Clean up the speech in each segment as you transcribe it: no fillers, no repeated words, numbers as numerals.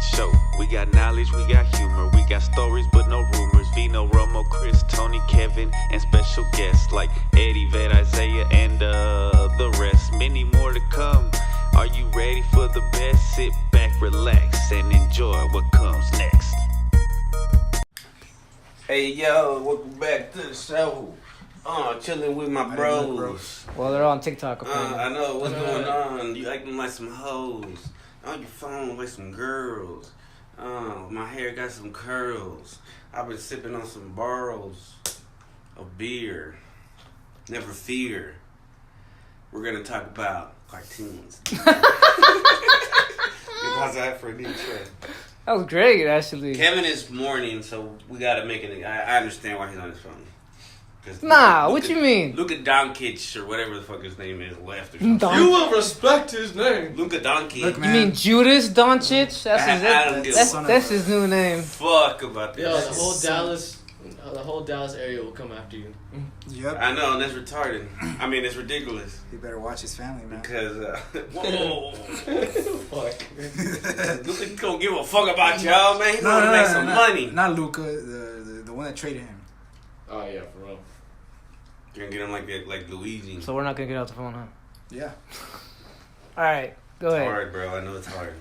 show. We got knowledge, we got humor, we got stories but no rumors. Vino, Romo, Chris, Toney, Kevin, and special guests like Eddie, Vet, Isaiah, and the rest. Many more to come. Are you ready for the best? Sit back, relax, and enjoy what comes next. Hey yo, welcome back to the show. Chilling with my bros. Well, they're on TikTok. I know what's going on. You acting like some hoes. On your phone like some girls. My hair got some curls. I've been sipping on some bottles of beer. Never fear. We're gonna talk about cartoons. How's that for a new trend? That was great, actually. Kevin is mourning, so we gotta make it. I understand why he's on his phone. Nah, what you mean? Luka Doncic or whatever the fuck his name is left or something. You will respect his name. Luka Doncic. You mean Judas Doncic? That's his new name. Fuck about this. Yo, the whole Dallas area will come after you. Yep. I know, and that's retarded. I mean, it's ridiculous. He better watch his family, man. Because, whoa. Fuck. Luka don't give a fuck about y'all, man. He want to make some money. Not Luka, the one that traded him. Oh, yeah, for real. You're going to get him like Luigi. So we're not going to get out the phone, huh? Yeah. All right, go ahead. It's hard, bro. I know it's hard.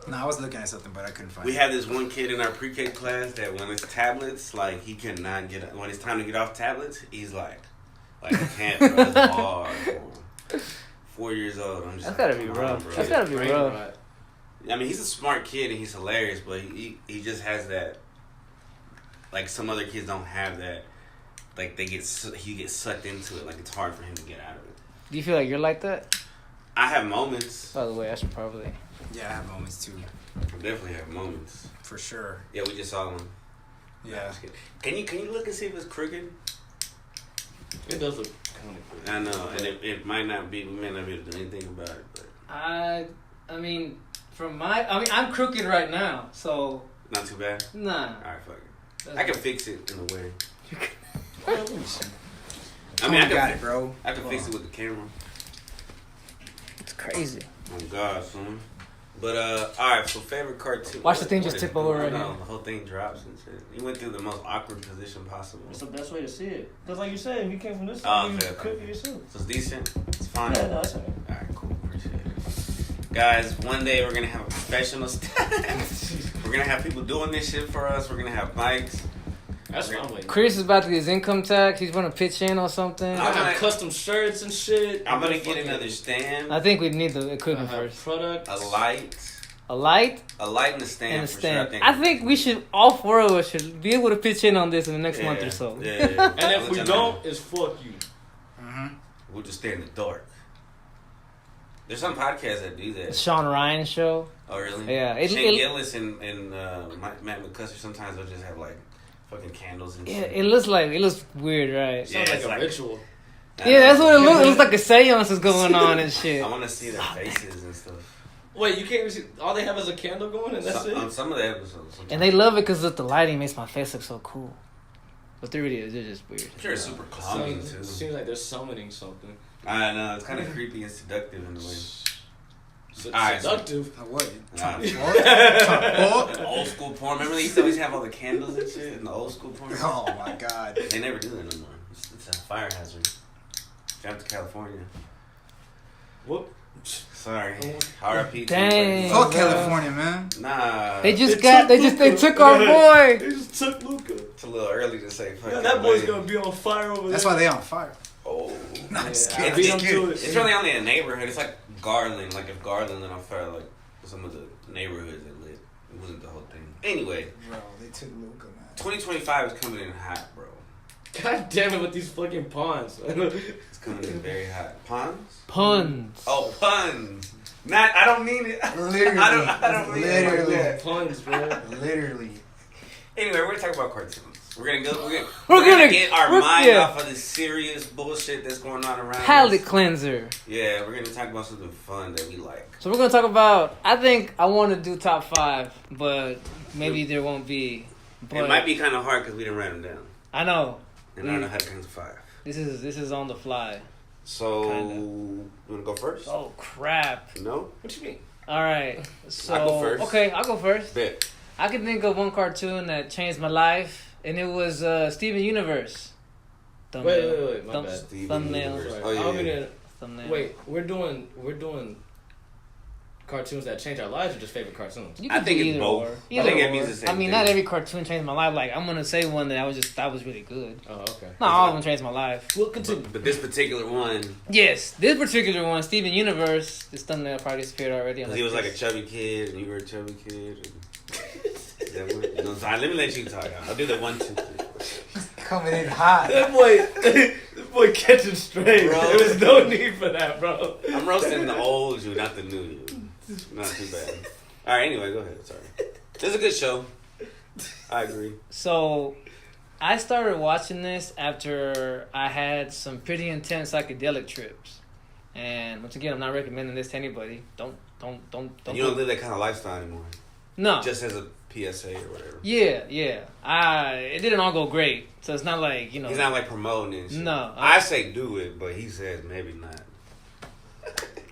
No, I was looking at something, but I couldn't find it. We had this one kid in our pre-K class that when it's tablets, like, he cannot get... When it's time to get off tablets, he's like I can't, bro. It's hard, bro. 4 years old. I'm just That's gotta be rough. Bro. That's gotta be rough. I mean, he's a smart kid and he's hilarious, but he just has that... Like, some other kids don't have that. Like, he gets sucked into it. Like, it's hard for him to get out of it. Do you feel like you're like that? I have moments. By the way, I should probably... Yeah, I have moments, too. I definitely have moments. For sure. Yeah, we just saw one. Yeah. Can you look and see if it's crooked? It does look kind of crooked. I know, and it might not be. We may not be able to do anything about it, but I mean, I'm crooked right now, so... not too bad. Nah. All right, fuck it. I can fix it in a way. I mean, I got it, bro. I can fix it with the camera. It's crazy. Oh God, son. But all right. So favorite cartoon. Watch the thing just tip over right now. now. The whole thing drops and shit. He went through the most awkward position possible. It's the best way to see it. Because like you said, if you came from this Oh, side, you okay. could be yourself. So it's decent. It's fine. Yeah, no, that's alright. All right, cool. Appreciate it. Guys, one day we're gonna have a professional staff. We're gonna have people doing this shit for us. We're gonna have mics. That's what I'm waiting. Chris is about to get his income tax. He's going to pitch in or something. I have custom shirts and shit. I'm gonna get another stand. I think we need the equipment I have first. products. A light. A light And a stand. and a for stand. Sure, I think we should, all four of us should be able to pitch in on this in the next month or so. Yeah. And if we don't, it's fuck you. Mm-hmm. we'll just stay in the dark. There's some podcasts that do The that. Sean Ryan show. Oh, really? Yeah. Shane Gillis and Matt McCusker, sometimes they'll just have like fucking candles and Yeah, shit. it looks weird, right? Yeah, Sounds it's like a ritual. Yeah, that's what it looks. It looks like a seance is going on and shit. I want to see their faces and stuff. Wait, you can't even see. All they have is a candle going, and that's it. On some of the episodes. And they love it because the lighting makes my face look so cool. But the video is just weird. I'm sure it's super calming too. It seems like they're summoning something. I know, it's kind of creepy and seductive in a way. Seductive. What? Old school porn. Remember they used to always have all the candles and shit in the old school porn? Oh, my God. They never do that no more. It's a fire hazard. Drive to California. Whoop. Sorry. R.I.P. Dang. Fuck California, man. Nah. They took our boy. They just took Luca. It's a little early to say fuck. Yeah, that boy's gonna be on fire over there. That's why they on fire. Oh. No, I'm just I kidding. beat him to it. It's really only a neighborhood. It's like Garland. Like if Garland lit on fire, like some of the neighborhoods it lit. It wasn't the whole thing. Anyway, Bro, they took Luca, man. 2025 is coming in hot, bro. God damn it with these fucking pawns. It's coming in very hot. Puns? Puns. Oh, puns. Not. I don't mean it. Literally. I don't mean it like Literally. that. Puns, bro. Literally. Anyway, we're gonna talk about cartoons. We're gonna get our we're- mind yeah. off of the serious bullshit that's going on around Palate us. cleanser. Yeah, we're gonna talk about something fun that we like. So we're gonna talk about. I think I want to do top 5, but maybe there won't be. But It might be kind of hard because we didn't write them down, I know. and I don't know how to count to 5. This is on the fly. So, Kinda. you wanna go first? Oh crap! No. What you mean? All right. So I'll go first. okay, I'll go first. Bet. I can think of one cartoon that changed my life, and it was Steven Universe. Wait, my bad. Steven Thumbnail. Universe. Sorry. Oh, yeah, I don't mean yeah. to- Thumbnail. Wait, we're doing cartoons that change our lives or just favorite cartoons? You I can think do it's either both. or. I Either think it or. means the same I mean, thing. not every cartoon changed my life. Like I'm gonna say one that was really good. Oh, okay. Not all of them changed my life. We'll continue. But this particular one, Yes, this particular one, Steven Universe. This thumbnail probably disappeared already. because he was like a chubby kid, and you were a chubby kid. And that one, you know, sorry, let me let you talk. I'll do the 1, 2, 3. Coming in hot. That boy catching straight. Bro. There was no need for that, bro. I'm roasting the old you, not the new you. Not too bad. All right, anyway, go ahead. Sorry. This is a good show. I agree. So, I started watching this after I had some pretty intense psychedelic trips, and once again, I'm not recommending this to anybody. Don't. And you don't live that kind of lifestyle anymore. No. Just as a PSA or whatever. Yeah. It didn't all go great, so it's not like He's not like promoting and shit. No. I say do it, but he says maybe not.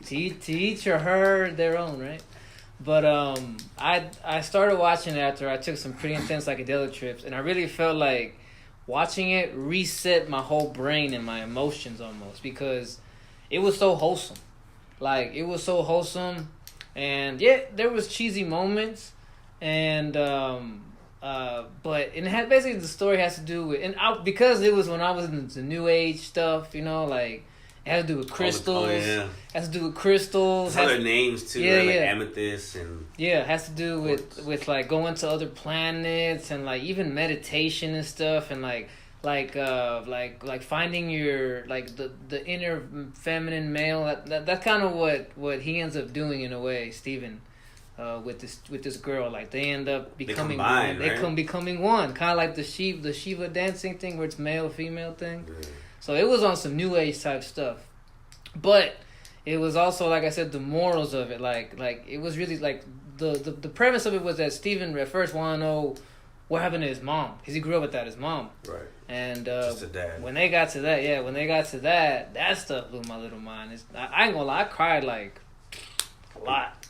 to each or her their own, right? But I started watching it after I took some pretty intense psychedelic trips, and I really felt like watching it reset my whole brain and my emotions almost, because it was so wholesome. Like, it was so wholesome, and yeah, there was cheesy moments, and but it had basically, the story has to do with, because it was when I was into new age stuff, you know, like it has to do with crystals. Yeah. Has to do with crystals. There's other names too, Yeah, right? Like yeah. amethyst and Yeah, it has to do with like going to other planets and like even meditation and stuff, and like finding your like the inner feminine male. That's kind of what he ends up doing in a way, Steven, with this girl. Like they end up becoming combine, one. They right? come becoming one, kind of like the Shiva dancing thing where it's male female thing. yeah. So it was on some new age type stuff, but it was also, like I said, the morals of it. Like it was really like the premise of it was that Steven at first wanted to know what happened to his mom, because he grew up without his mom. Right. And Just a dad. when they got to that, that stuff blew my little mind. I ain't gonna lie, I cried like a lot.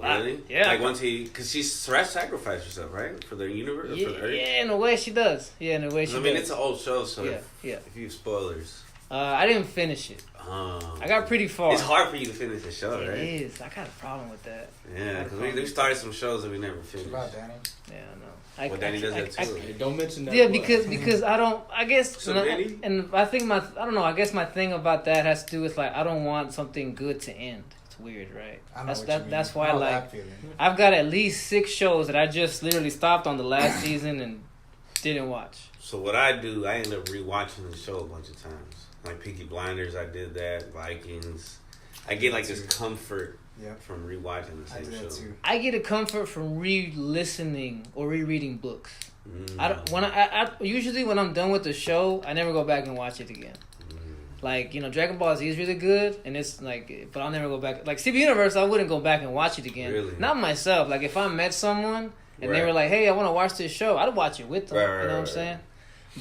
Really? Yeah. Like once because she sacrificed herself, right, for the universe, or for the Earth. Yeah, in a way she does. Yeah, in a way she I mean, does. it's an old show, so Yeah, if yeah. you spoilers, I didn't finish it. I got pretty far. It's hard for you to finish the show, right? It is. I got a problem with that. Yeah, because we started some shows that we never What finished. about Danny? Yeah, I know. Well, Danny does that too. Hey, don't mention that. Yeah, boy. because I don't. I guess. So Danny? And I think I don't know. I guess my thing about that has to do with like I don't want something good to end. It's weird, right? I know That's what that. you mean. That's why I know like that feeling. I've got at least 6 shows that I just literally stopped on the last season and didn't watch. So what I do, I end up rewatching the show a bunch of times. Like Peaky Blinders, I did that. Vikings, I get like this comfort Yep. from rewatching the I same do show. that too. I get a comfort from re-listening or rereading books. Mm. I don't, when I usually when I'm done with the show, I never go back and watch it again. Like, you know, Dragon Ball Z is really good, and it's like, but I'll never go back. Like, Steven Universe, I wouldn't go back and watch it again. Really? Not myself. Like, if I met someone and they Right. were like, hey, I want to watch this show, I'd watch it with them. Right, you know what I'm right. saying?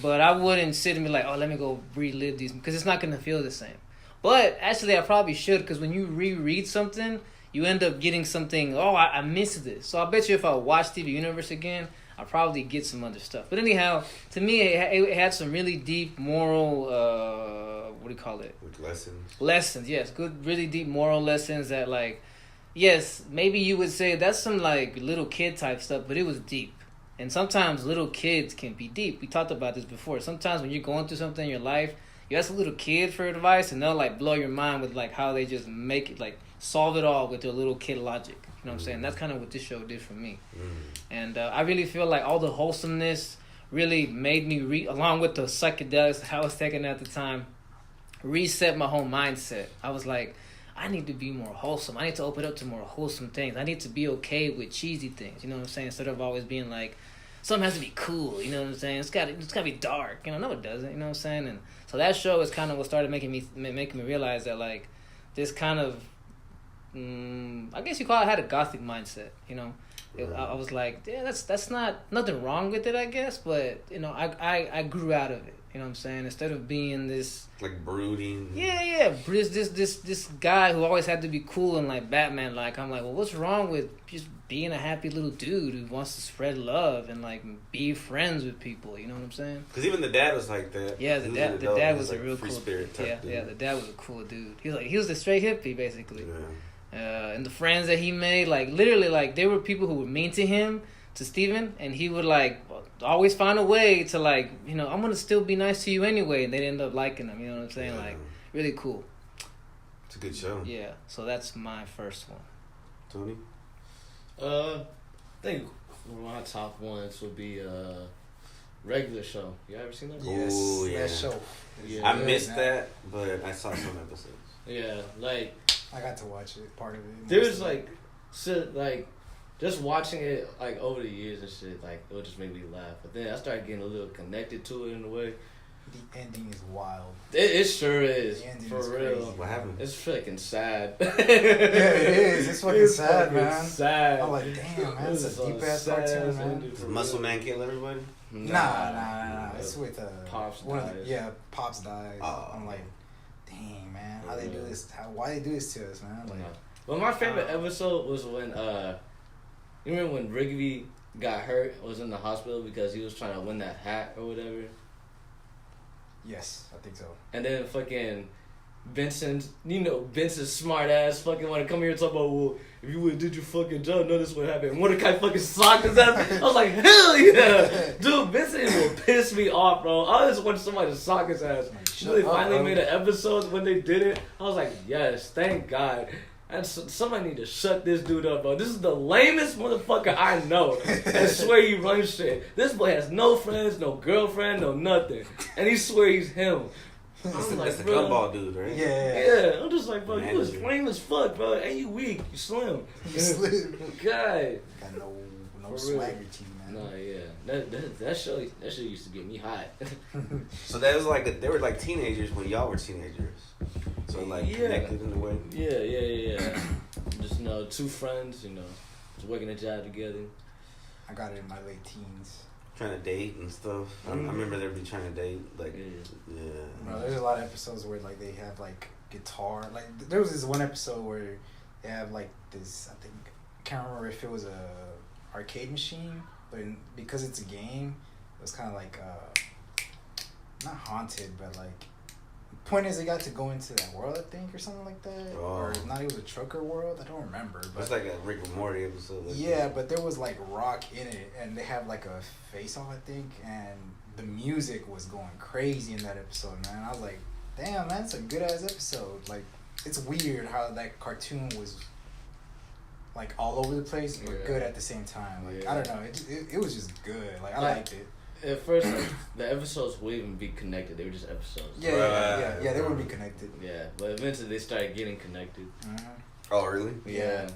But I wouldn't sit and be like, oh, let me go relive these, because it's not going to feel the same. But actually, I probably should, because when you reread something, you end up getting something, I missed this. So I bet you if I watch Steven Universe again, I'll probably get some other stuff. But anyhow, to me, it had some really deep moral, what do you call it? With lessons. Lessons, yes. Good, really deep moral lessons that, like, yes, maybe you would say that's some, like, little kid type stuff, but it was deep. And sometimes little kids can be deep. We talked about this before. Sometimes when you're going through something in your life, you ask a little kid for advice, and they'll, like, blow your mind with, like, how they just make it, like, solve it all with their little kid logic. You know what I'm saying? That's kind of what this show did for me. And I really feel like all the wholesomeness really made me, along with the psychedelics I was taking at the time, reset my whole mindset. I was like, I need to be more wholesome. I need to open up to more wholesome things. I need to be okay with cheesy things. You know what I'm saying? Instead of always being like, something has to be cool. You know what I'm saying? It's got to be dark. You know, no, it doesn't. You know what I'm saying? And so that show is kind of what started making me realize that, like, this kind of, I guess you call it, had a gothic mindset. You know, I was like, yeah, that's not nothing wrong with it, I guess, but you know, I grew out of it. You know what I'm saying? Instead of being this, Like brooding. this guy who always had to be cool and like Batman. Like I'm like, well, what's wrong with just being a happy little dude who wants to spread love and like be friends with people? You know what I'm saying? Because even the dad was like that. Yeah, He the an adult, dad he was a like real free cool spirit type dude. Yeah, the dad was a cool dude. He was the straight hippie basically. Yeah. And the friends that he made, like literally, like there were people who were mean to him, to Steven, and he would like always find a way to like, I'm gonna still be nice to you anyway, and they'd end up liking him. You know what I'm saying? Yeah. Like really cool. It's a good show. Yeah. So that's my first one. Tony? I think my top ones would be regular show. You ever seen that? Yes, Ooh, yeah. that show. Yeah. I missed that, but I saw some episodes. Yeah, like I got to watch it, part of it. there's like, just watching it like over the years and shit, like it would just make me laugh. But then I started getting a little connected to it in a way. The ending is wild. It sure is, The ending for is real. crazy. What happened? It's freaking sad. Yeah, it is. It's fucking sad, fucking man. Sad. I'm like, damn, man, it's This a is deep ass sad cartoon, ass man. ending for Does Muscle real. Man kill everybody? Nah. It's with Pops one of dies. Pops dies. Oh. I'm like, dang, man, how they do this? Why they do this to us, man? Like, But my favorite episode was when you remember when Rigby got hurt, was in the hospital because he was trying to win that hat or whatever, yes, I think so. and then fucking Vincent's smart ass fucking want to come here and talk about, well, if you would have did your fucking job, none of this would happen. Mordecai fucking socked his ass. I was like, hell yeah, dude, Vincent will piss me off, bro. I just wanted somebody to sock his ass. Shut So they up, finally bro. made an episode when they did it. I was like, yes, thank God. And somebody need to shut this dude up, bro. This is the lamest motherfucker I know. I swear he runs shit. This boy has no friends, no girlfriend, no nothing. And he swear he's him. That's I'm like, the bro. gumball dude, right? Yeah. Yeah, I'm just like, bro, you was Manager. lame as fuck, bro. And you weak, you slim. You slim. God. Got no For swagger real. to you, man. Nah, yeah. That show used to get me hot. So that was like, they were like teenagers when y'all were teenagers. So like Yeah. connected in a way. Yeah. Just, two friends, just working a job together. I got it in my late teens. Trying to date and stuff. I remember they'd be trying to date. Like, yeah. Bro, there's a lot of episodes where like they have like guitar. Like there was this one episode where they have like this. I think can't remember if it was a arcade machine, but because it's a game, it was kind of like not haunted, but like. Point is, they got to go into that world, I think, or something like that. Oh. Or if not, it was a trucker world. I don't remember. But It's like a Rick and Morty episode. Like yeah, but there was like rock in it, and they have like a face off, I think, and the music was going crazy in that episode, man. I was like, damn, man, it's a good ass episode. Like, it's weird how that cartoon was like all over the place, but Yeah. good at the same time. Like, Yeah. I don't know, it was just good. Like, I Like- liked it. At first, like, the episodes wouldn't even be connected. They were just episodes. Yeah, they would be connected. Yeah, but eventually they started getting connected. Mm-hmm. Oh, really? Yeah.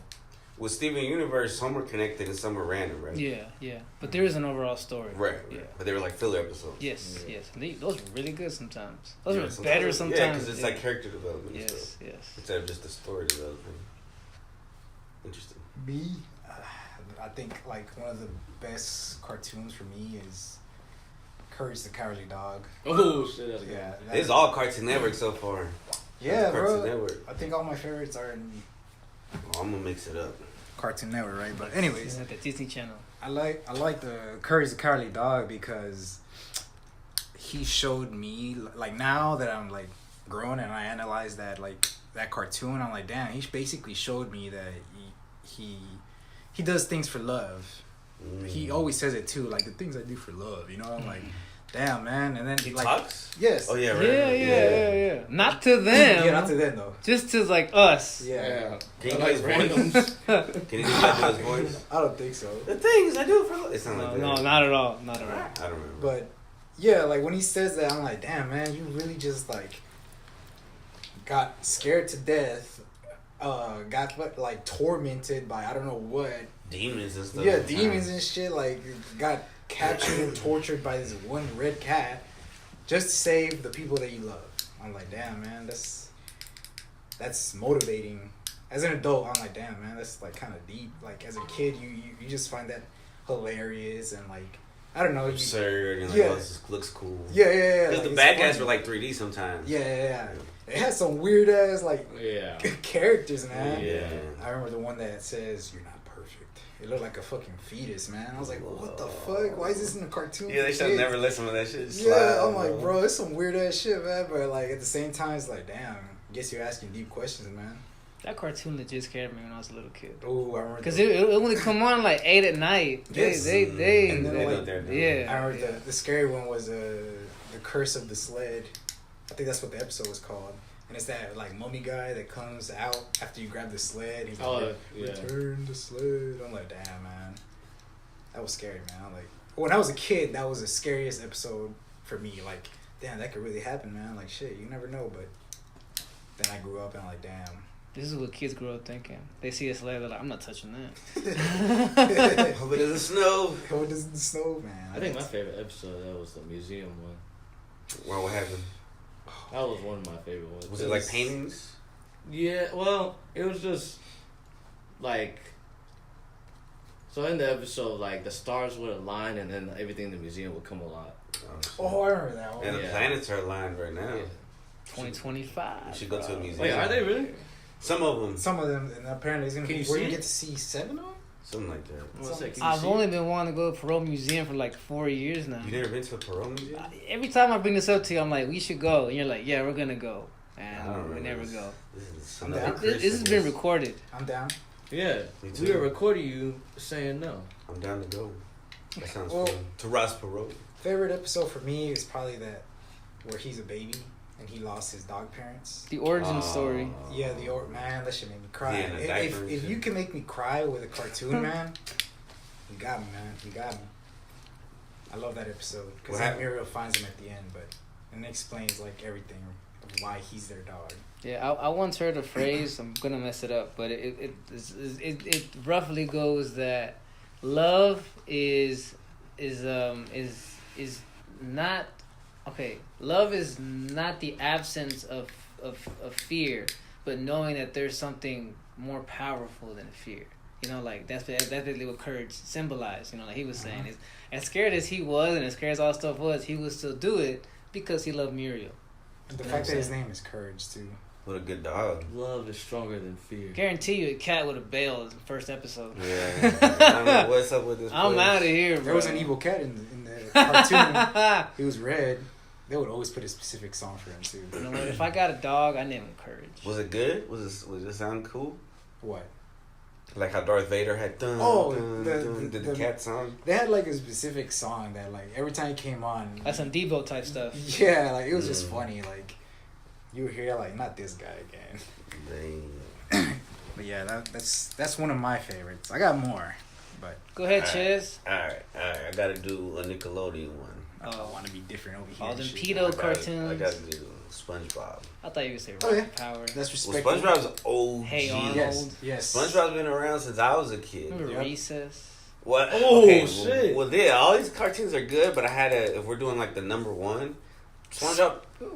With Steven Universe, some were connected and some were random, right? Yeah. But there is an overall story. Right. Yeah. But they were like filler episodes. Yes. Yeah. And those were really good sometimes. Those Yeah, were better sometimes. Yeah, because it's like character development and Yes. stuff. Instead of just the story development. Interesting. Me, I think like one of the best cartoons for me is Courage the Cowardly Dog. Oh shit! That's good. Yeah, It's all Cartoon Network so far. yeah, Cartoon bro. Network. I think all my favorites are in Oh, I'm gonna mix it up. Cartoon Network, right? But It's anyways, at the Disney Channel. I like the Courage the Cowardly Dog because he showed me like now that I'm like grown and I analyze that like that cartoon, I'm like, damn, he basically showed me that he does things for love. He always says it too, like the things I do for love, I'm like, damn, man. And then He like talks? yes, Oh, yeah, right. Yeah. Not to them. yeah, not to them though. Just to like us. Yeah, Can you do Like his voice? Can you do his voice? I don't think so. The things I do for love. It sounds No, like that. no, not at all. Not at all. I don't remember. But yeah, like when he says that, I'm like, damn, man, you really just like got scared to death, got like tormented by I don't know what. Demons and stuff. Yeah, demons and shit. Like got captured and tortured by this one red cat just to save the people that you love. I'm like, damn, man, that's motivating. As an adult, I'm like, damn, man, that's like kind of deep. Like as a kid, you just find that hilarious and like I don't know. absurd and like, Yeah. oh, this looks cool. Yeah. Because Like, the it's bad guys funny. were like 3D sometimes. Yeah. It had some weird ass like Yeah. characters, man. Yeah. I remember the one that says you're not perfect. It looked like a fucking fetus, man. I was like, what the fuck? Why is this in a cartoon? Yeah, they for should kids? never let some of that shit slide. Yeah, I'm like, bro, it's some weird ass shit, man. But like at the same time, it's like, damn. Guess you're asking deep questions, man. That cartoon legit scared me when I was a little kid. Oh, I remember. Because it only come on like 8 at night. Yes. They And then, They like, know they're doing yeah. it. I remember the scary one was the curse of the sled. I think that's what the episode was called. And it's that like mummy guy that comes out after you grab the sled. He's Oh, like, yeah. return the sled. I'm like, damn, man, that was scary, man. Like when I was a kid, that was the scariest episode for me. Like, damn, that could really happen, man. Like shit, you never know. But then I grew up and I'm like, damn. This is what kids grow up thinking. They see a sled, they're like, I'm not touching that. Hope it doesn't snow. Oh, it doesn't snow, man. I think my favorite episode that was the museum one. Wow, what happened? That was one of my favorite ones. Was it like paintings? Yeah, well, it was just like. So in the episode, like the stars would align, and then everything in the museum would come alive. Oh, I remember that one. And the Yeah. planets are aligned right now. Yeah. 2025. You should go to a museum. Wait, are they really? Some of them. Some of them, and apparently, it's gonna Can be you where see you it? get to see 7 of them. Something like that. What's that? Can you I've see only it? been wanting to go to Perot Museum for like 4 years now. You never been to a Perot museum? Every time I bring this up to you, I'm like, we should go. And you're like, yeah, we're going to go. I And don't we remember never this. go. This is I'm another down. This has been recorded. I'm down. Yeah, Me we too. were recording you saying no. I'm down to go. That sounds Well- fun. To Ross Perot. Favorite episode for me is probably that where he's a baby and he lost his dog parents. The origin story. Yeah, man, that shit made me cry. Yeah, the diaper and If shit. you can make me cry with a cartoon, man, you got me, man. You got me. I love that episode because What happened? Muriel finds him at the end, and it explains like everything of why he's their dog. Yeah, I once heard a phrase. I'm gonna mess it up, but it roughly goes that love is not okay. Love is not the absence of fear, but knowing that there's something more powerful than fear. You know, like that's basically what courage symbolized. You know, like he was saying, is as scared as he was and as scared as all stuff was, he would still do it because he loved Muriel. And the fact that his name is Courage too. What a good dog. Love is stronger than fear. Guarantee you, a cat would have bailed in the first episode. Yeah. I don't know what's up with this I'm place. out of here, bro. There was an evil cat in the cartoon. He was red. They would always put a specific song for him too. You know what? If I got a dog, I name him Courage. Was it good? Was it sound cool? What? Like how Darth Vader had dun, Oh, dun, dun, did the cat song? They had like a specific song that like every time it came on. That's some Debo type stuff. Yeah, like it was just funny. Like you would hear like not this guy again. Dang. But yeah, that's one of my favorites. I got more, but Go ahead, Alright. Chiz. Alright. I gotta do a Nickelodeon one. I want to be different over here. All and them shit. pedo I cartoons. gotta do SpongeBob. I thought you would say Oh, Rocket yeah. Power. That's Well, respectable. SpongeBob's old. Hey, Arnold. Yes. SpongeBob's been around since I was a kid. Remember Yep. Recess? What? Oh, okay, shit. Well, yeah, all these cartoons are good, but I had to. If we're doing like the number one, SpongeBob,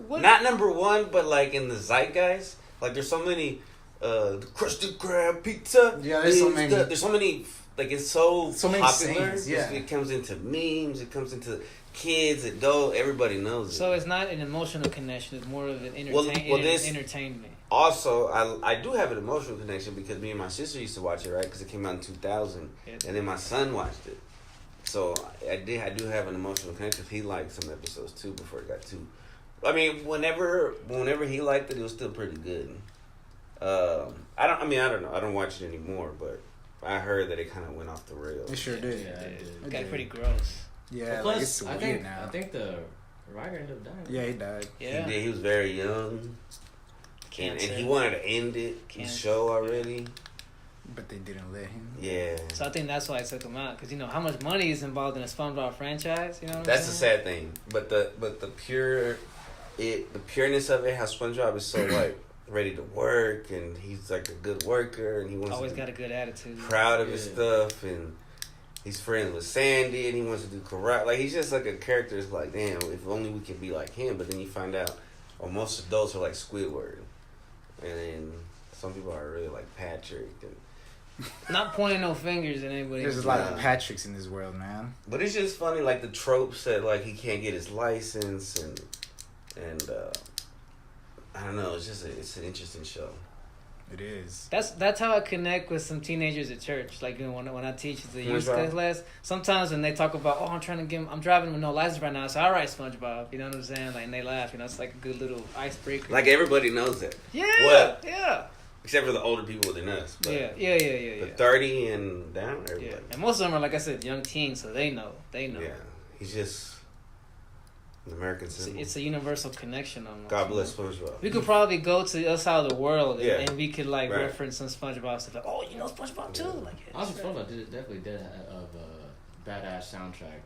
What? not number one, but like in the zeitgeist. Like there's so many, the Krusty Krab pizza. Yeah, there's so is many. There's so many. Like it's so So many popular. sayings, yeah. It comes into memes. It comes into kids, adult. Everybody knows it. So it's not an emotional connection. It's more of an Well, this- entertainment. Also, I do have an emotional connection because me and my sister used to watch it, right? Because it came out in 2000, Yeah. and then my son watched it. So I do have an emotional connection. He liked some episodes too before it got too. I mean, whenever he liked it, it was still pretty good. I don't know. I don't watch it anymore, but I heard that it kind of went off the rails. It sure did. Yeah, I did. It got did. pretty gross. Yeah, Plus, like it's I weird think now. I think the writer ended up dying. Yeah, he died. Yeah. He was very young, and Cancer. he wanted to end it, the Cancer. show already. But they didn't let him. Yeah. So I think that's why I took him out, because you know how much money is involved in a SpongeBob franchise. You know what That's I'm the saying? sad thing, but the pureness of it, how SpongeBob is so like ready to work, and he's like a good worker, and he wants Always to got be a good attitude. proud of his Yeah. stuff, and he's friends with Sandy, and he wants to do karate. Like he's just like a character. It's like, damn, if only we could be like him. But then you find out, most adults are like Squidward, and then some people are really like Patrick, and Not pointing no fingers at anybody. There's a lot of Patricks in this world, man. But it's just funny, like the tropes that like he can't get his license and I don't know. It's an interesting show. It is. That's how I connect with some teenagers at church. Like, you know, when I teach the youth class, sometimes when they talk about, I'm driving with no license right now, so all right, SpongeBob, you know what I'm saying? Like, and they laugh, you know, it's like a good little icebreaker. Like everybody knows that. Yeah. Well, yeah. Except for the older people than us. But Yeah. the 30 and down, everybody. Yeah. And most of them are, like I said, young teens, so they know. Yeah, he's just an American symbol. It's a universal connection almost. God bless SpongeBob. We could probably go to the other side of the world and we could like right. reference some SpongeBob stuff. Like, oh, you know SpongeBob too? Like, yeah, Honestly, SpongeBob definitely did have a badass soundtrack.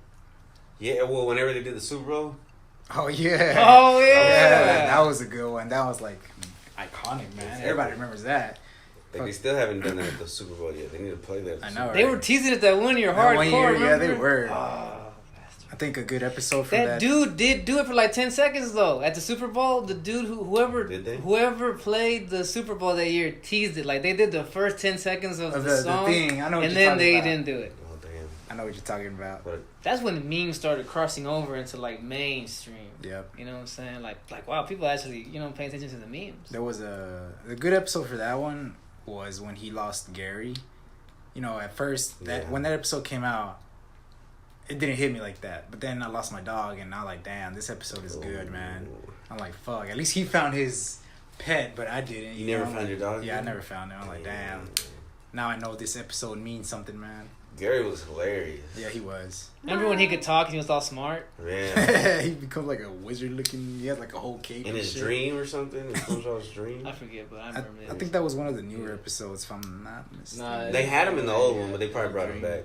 Yeah, well, whenever they did the Super Bowl. Oh yeah. Oh yeah. That was a good one. That was like iconic, man. Exactly. Everybody remembers that. Like, they still haven't done that at the Super Bowl yet. They need to play that. I know. They were teasing it that 1 year hardcore. Yeah, they were. Oh, I think a good episode from that dude did do it for like 10 seconds though. At the Super Bowl, the dude whoever played the Super Bowl that year teased it. Like they did the first 10 seconds of the song, the thing. I know what and you're then talking they about. didn't do it. Oh damn! I know what you're talking about. But That's when memes started crossing over into like mainstream. Yep. You know what I'm saying? Like wow, people actually paying attention to the memes. There was a good episode for that one was when he lost Gary. You know, at first when that episode came out, it didn't hit me like that. But then I lost my dog, and I'm like, damn, this episode is good, man. I'm like, fuck. At least he found his pet, but I didn't. You never found your dog? Yeah, I never found him. I'm like, damn. Now I know this episode means something, man. Gary was hilarious. Yeah, he was. Remember when he could talk and he was all smart? Yeah. He become like a wizard looking. He had like a whole cape. In his dream or something? In SpongeBob's dream? I forget, but I remember I think that was one of the newer episodes, if I'm not mistaken. Nah, They had him in the old one, but they probably brought him back.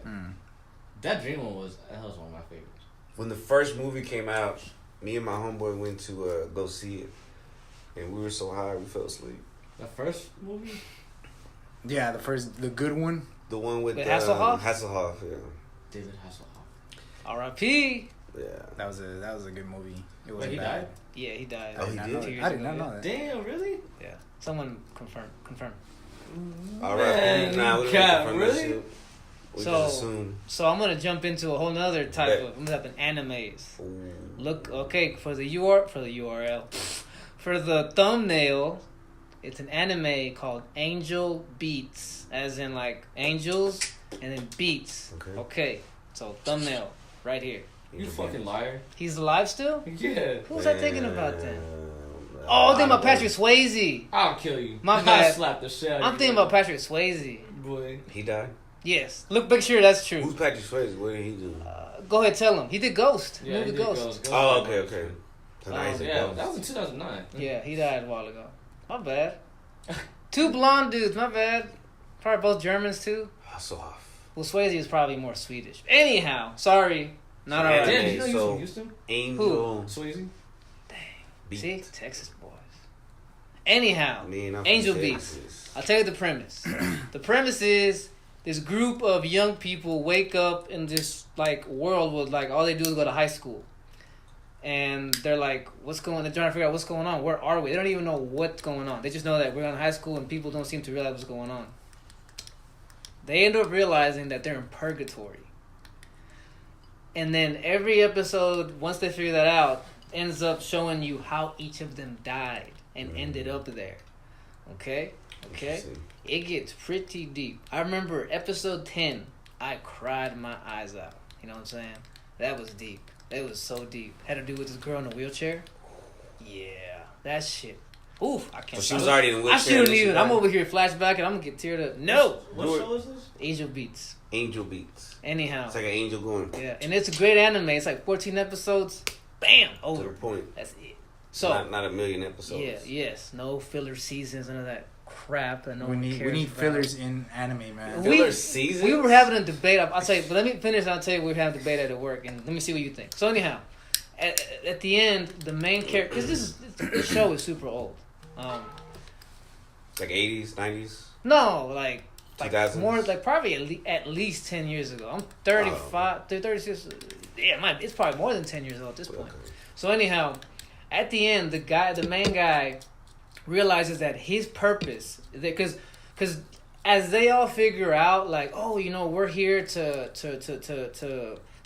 That dream one was one of my favorites. When the first movie came out, me and my homeboy went to go see it. And we were so high, we fell asleep. The first movie? Yeah, the good one. The one with Hasselhoff? Hasselhoff, yeah. David Hasselhoff. R.I.P. Yeah. That was a good movie. It was Wait, he died? Yeah, he died. Oh, he did? 2 years I did ago, not yeah. know that. Damn, really? Yeah. Someone confirm. All Man, right. Nah, we don't Cap, confirm really? that shit. We So- just assume. So I'm gonna jump into a whole nother type Bet. of animes. Ooh. Look, okay, for the URL, for the thumbnail, it's an anime called Angel Beats, as in like angels and then beats. Okay, so thumbnail right here. You fucking liar. He's alive still? Yeah. Who was I thinking about then? Oh, I'm thinking about Patrick Swayze. I'll kill you. My I'll bad. slap the shit out of I'm you. thinking about Patrick Swayze. Boy. He died? Yes. Look, make sure that's true. Who's Patrick Swayze? What did he do? Go ahead, tell him. He did Ghost. Yeah, Movie he did Ghost. Oh, okay. So now he's a Yeah, ghost. that was in 2009. Yeah, he died a while ago. My bad. Two blonde dudes, my bad. Probably both Germans too. Hasselhoff. Well, Swayze is probably more Swedish. Anyhow, sorry. Not Yeah, alright. Damn, you know he was so- from Houston? Angel. Swayze? Beat. See? Texas boys. Anyhow, Man, I'm from Angel Texas. Beats. I'll tell you the premise. The premise is this group of young people wake up in this like world with like all they do is go to high school. And they're like, they're trying to figure out what's going on. Where are we? They don't even know what's going on. They just know that we're in high school and people don't seem to realize what's going on. They end up realizing that they're in purgatory. And then every episode, once they figure that out, ends up showing you how each of them died and ended up there. Okay? Interesting. It gets pretty deep. I remember episode 10, I cried my eyes out. You know what I'm saying? That was deep. It was so deep. Had to do with this girl in a wheelchair. Yeah, that shit. Oof, I can't. So she was already in a wheelchair. I shouldn't when she even. I'm died? over here flashback and I'm gonna get teared up. No, What Do it. show is this? Angel Beats. Angel Beats. Anyhow, It's like an angel going yeah, and it's a great anime. It's like 14 episodes. Bam, to the over. point. That's it. So Not a million episodes. yeah, yes, no filler seasons, none of that crap that no we one need cares about. fillers in anime, man. Filler seasons? We were having a debate. I'll tell you, but let me finish. I'll tell you, we were having a debate at work, and let me see what you think. So anyhow, at the end, the main character, because this show is super old. It's like 80s, 90s. No, like 2000s? more like probably at least 10 years ago. I'm 35, 36. Yeah, it's probably more than 10 years old at this point. Okay. So anyhow, at the end, the main guy, realizes that his purpose, because as they all figure out, like, oh, you know, we're here to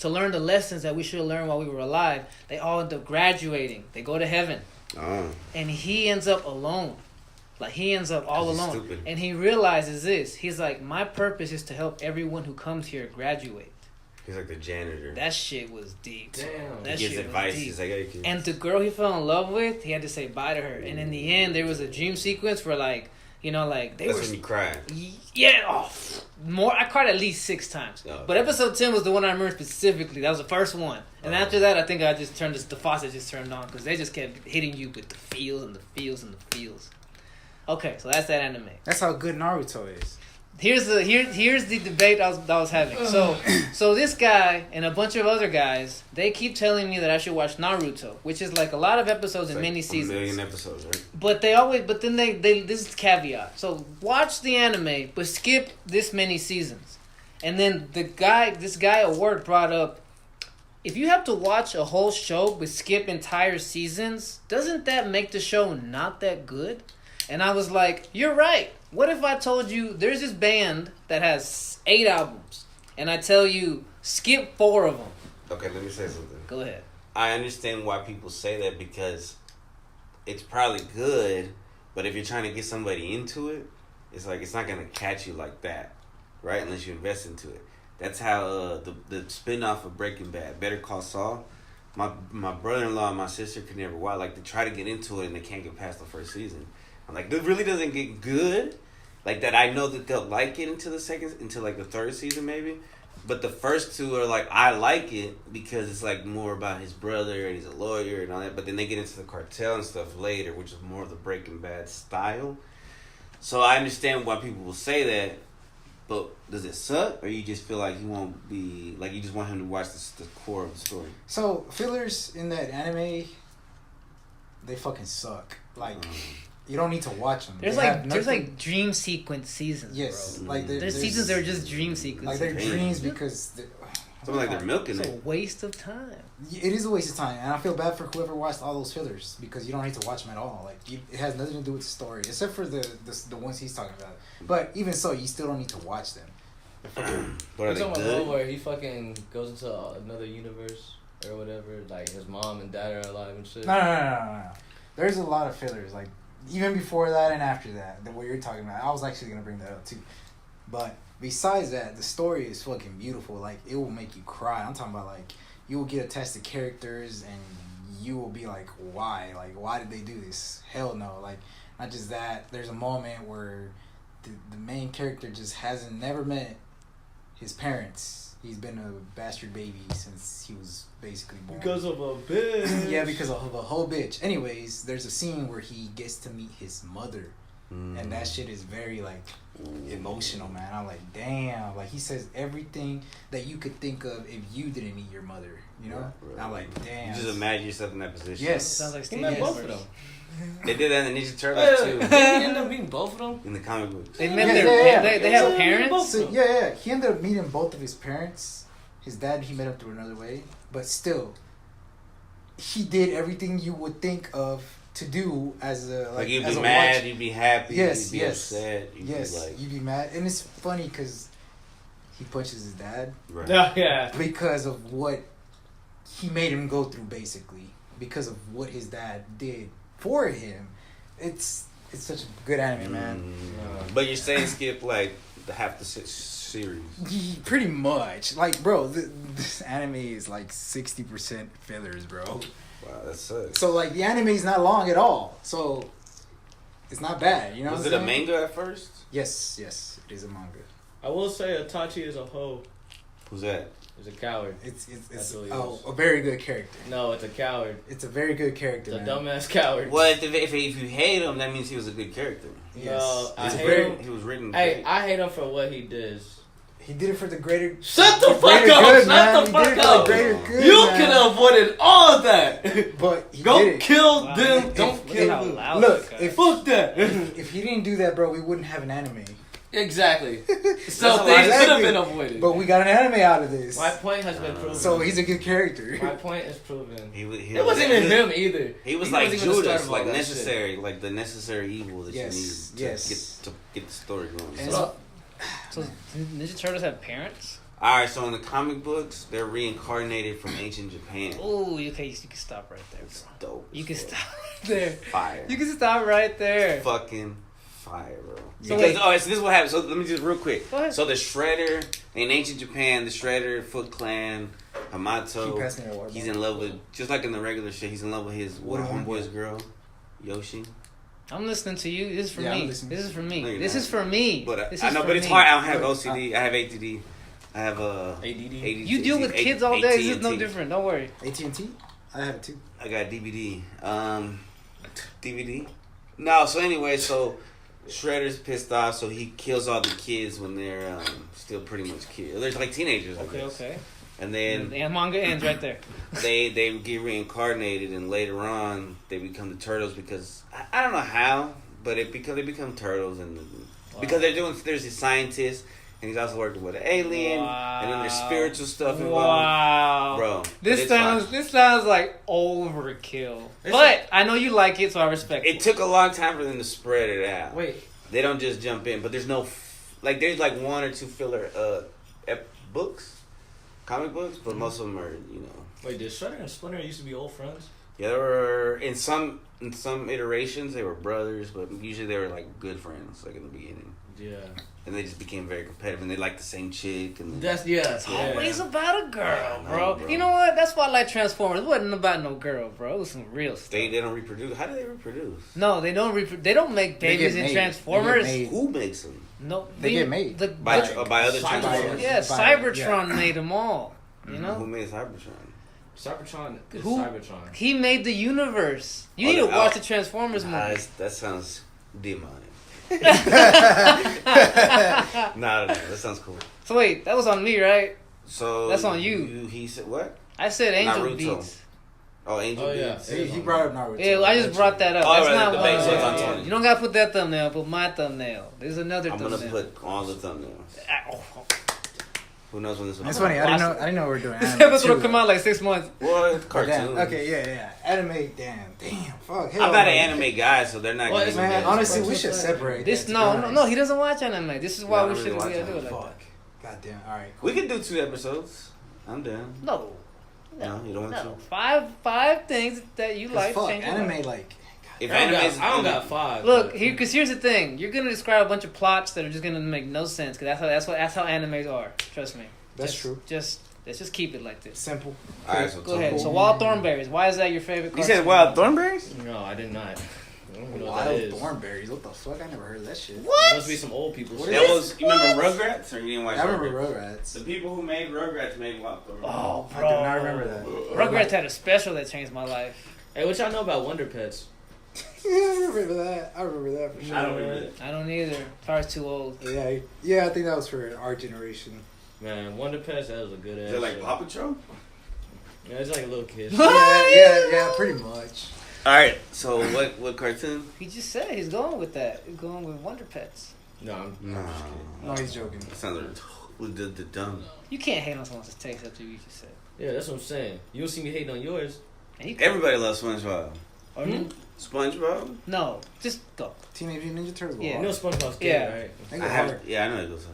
learn the lessons that we should have learned while we were alive, they all end up graduating. They go to heaven. Oh. And he ends up alone. Like, he ends up all He's alone. stupid. And he realizes this. He's like, my purpose is to help everyone who comes here graduate. He's like the janitor. That shit was deep. Damn. That He gives shit advice. was deep. He's like, hey, kids. And the girl he fell in love with, he had to say bye to her. And in the end, there was a dream sequence where, like, you know, like, they That's were... when you cried. Yeah, more. I cried at least 6 times. Oh, But okay. episode 10 was the one I remember specifically. That was the first one. And after that, I think I just turned the faucet just turned on because they just kept hitting you with the feels and the feels and the feels. Okay, so that's that anime. That's how good Naruto is. Here's the debate I was having. So this guy and a bunch of other guys, they keep telling me that I should watch Naruto, which is like a lot of episodes and It's like many seasons. 1 million episodes, right? But then they this is caveat. So watch the anime, but skip this many seasons. And then this guy at work brought up, if you have to watch a whole show but skip entire seasons, doesn't that make the show not that good? And I was like, you're right. What if I told you there's this band that has 8 albums, and I tell you skip 4 of them? Okay, let me say something. Go ahead. I understand why people say that because it's probably good, but if you're trying to get somebody into it, it's like it's not gonna catch you like that, right? Unless you invest into it. That's how the spinoff of Breaking Bad, Better Call Saul. My brother-in-law and my sister could never watch. Like, they try to get into it and they can't get past the first season. I'm like, it really doesn't get good. Like that, I know that they'll like it into like the 3rd season maybe. But the first 2 are like, I like it because it's like more about his brother and he's a lawyer and all that. But then they get into the cartel and stuff later, which is more of the Breaking Bad style. So I understand why people will say that. But does it suck, or you just feel like you won't be like you just want him to watch the core of the story? So fillers in that anime, they fucking suck. Like, you don't need to watch them. There's like dream sequence seasons. Yes, bro. like There's seasons that are just dream sequences. like they're Dreams. dreams because Something like they're milking It's a it. waste of time. it is a waste of time, and I feel bad for whoever watched all those fillers because you don't need to watch them at all. Like, it has nothing to do with the story except for the ones he's talking about. But even so, you still don't need to watch them. But are You're they talking about the good? one where he fucking goes into another universe or whatever, like his mom and dad are alive and shit. No. There's a lot of fillers. Like, even before that and after that, what you're talking about. I was actually gonna bring that up too. But besides that, the story is fucking beautiful. Like, it will make you cry. I'm talking about, like, you will get attached to characters and you will be like, why? Like, why did they do this? Hell no. Like, not just that. There's a moment where the main character just never met his parents. He's been a bastard baby since he was basically born. Because of a bitch. Yeah, because of a whole bitch. Anyways, there's a scene where he gets to meet his mother. And that shit is very, like, emotional, man. I'm like, damn. Like, he says everything that you could think of if you didn't meet your mother, you know? Right. I'm like, damn. You just imagine yourself in that position. Yes. Sounds like He Steve met both of Universe. them. They did that in the Ninja Turtles too. Did he end up meeting both of them? In the comic books. They met Yeah, their yeah. they have Yeah, parents. both. So, yeah. He ended up meeting both of his parents. His dad, he met him through another way. But still, he did everything you would think of to do as a, Like, you'd as be a mad, watch. you'd be happy, Yes, you'd be yes. upset, you'd Yes, be like... you'd be mad. And it's funny because he punches his dad Right. Yeah. because of what he made him go through, basically. Because of what his dad did for him. It's such a good anime, man. But you're saying skip, like, half the series. Pretty much. Like, bro, this anime is like 60% fillers, bro. Wow, that sucks. So, like, the anime is not long at all. So, it's not bad, you know Was what it I'm a saying? manga at first? Yes, it is a manga. I will say Itachi is a hoe. Who's that? He's a coward. It's That's what he is. a very good character. No, it's a coward. It's a very good character, It's a man. dumbass coward. Well, if you hate him, that means he was a good character. Yes. No, I He was hate written- him. He was written. Hey, great. I hate him for what he did. He did it for the greater... Shut the fuck greater up! good, Shut man. the He fuck did it for up! the greater good, You man. could have avoided all of that. But he Go did it. kill Wow, them. look Don't at kill how them. loud Look, that guy- Fuck that. If he didn't do that, bro, we wouldn't have an anime. Exactly. So That's things could exactly. have been avoided. But we got an anime out of this. My point has been proven. So he's a good character. My point is proven. He It wasn't even him either. He was He like wasn't even the start Judas, of all like that necessary, like the necessary evil that Yes, you need yes. to get the story going. And So, So Ninja Turtles have parents? Alright, so in the comic books, they're reincarnated from ancient Japan. Oh, okay, you can stop right there, It's bro. dope. You as can fuck. stop right there. Fire. You can stop right there. Fucking fire, bro. So Because, wait. so this is what happened. So let me just real quick. Go ahead. So the Shredder, in ancient Japan, the Shredder, Foot Clan, Keep Hamato, passing me the water he's bottle. in love with, just like in the regular shit, he's in love with his homeboy's girl, Yoshi. I'm listening to you. This is for Yeah, I'm me. listening. This is for No, me. you're This not. is for me. But This I is know, for but it's me. hard. I don't have OCD. I have ADD. I have ADD. You deal with kids all day. This is no AT&T. different. Don't worry. AT&T? I have it too. I got DVD. DVD? No, so anyway, so Shredder's pissed off, so he kills all the kids when they're still pretty much kids. They're like teenagers, I Okay, guess. okay. And then And manga ends right there. they get reincarnated, and later on they become the turtles because I don't know how, but they become turtles, and because there's a scientist, and he's also working with an alien, and then there's spiritual stuff involved. Wow, Bro, This it's sounds fine. this sounds like overkill. But I know you like it, so I respect It took a long time for them to spread it out. Wait, They don't just jump in, but there's no there's like one or two filler books, comic books, but most of them are wait, did Shredder and Splinter used to be old friends? Yeah, they were in some iterations they were brothers, but usually they were like good friends, like in the beginning. Yeah. And they just became very competitive, and they liked the same chick. And That's It's always about a girl, I bro. know, bro. You know what? That's why I like Transformers. It wasn't about no girl, bro. It was some real stuff. they don't reproduce. How do they reproduce? No, they don't. They don't make They babies get in made. Transformers. They get made. Who makes them? No, They get made. By other Cyber- Transformers? Yeah, By- Cybertron yeah. made them all. You Who know, made Cybertron? Cybertron is Who- Cybertron. he made the universe. You Oh, need to the- watch oh. the Transformers movie. That sounds demonic. No, that sounds cool. So wait, that was on me, right? So That's on you. He said what? I said Angel Naruto. Beats. Oh, Angel Oh, yeah. Beats. He brought up Naruto. Yeah, I just brought that up. Oh, That's right, not the one. base one's on Tony. You don't gotta put that thumbnail. Put my thumbnail. There's another I'm thumbnail. gonna put all the thumbnails. Oh, Who knows when this will It's come funny. out? I didn't know we were doing this anime episode too, will come though. out like 6 months. Well, it's Oh, cartoons. damn. Okay, yeah. Anime, damn, fuck. Hell I'm not no. an anime guy, so they're not Well, gonna it's- Man, get honestly, It's we should cartoon. separate. This that, to no, be no, honest. no. He doesn't watch anime. This is why Yeah, I we don't should really do watch it like Fuck. that. God damn. All right. We could do 2 episodes. I'm down. No, No, you don't want no. to? Five things that you like. Fuck, change your anime, life. like, If I anime's don't got 5. Look but- here, because here's the thing. You're gonna describe a bunch of plots that are just gonna make no sense. Because that's how animes are. Trust me. that's Just- true. Let's just keep it like this. Simple. Alright, so Go ahead. cool. So Wild Thornberries. Why is that your favorite? You cartoon? said Wild Thornberries? No, I did not. I don't even know what that Wild is. thornberries. What the fuck? I never heard of that shit. There must be some old people. What shit. That was, you remember Rugrats? Or you didn't watch I remember Rugrats? Rugrats. The people who made Rugrats made Wild Thornberries. Oh, I bro. do not remember that. Rugrats had a special that changed my life. Hey, what y'all know about Wonder Pets? I remember that. I remember that for sure. I don't remember that. I don't either. Tara's too old. Yeah. I think that was for our generation. Man, Wonder Pets, that was a good ass. Is it like show. Paw Patrol? Yeah, it's like a little kid. Yeah, pretty much. Alright, so what cartoon? He just said he's going with that. He's going with Wonder Pets. No, I'm No. No, he's joking. That sounds like the dumb. You can't hate on someone's taste after you just said. Yeah, that's what I'm saying. You don't see me hating on yours. And you Everybody loves SpongeBob. Hmm? SpongeBob? No, just go. Teenage Mutant Ninja Turtles. Yeah. You know SpongeBob's good, Yeah. right? They I go have, hard. yeah, I know it goes on.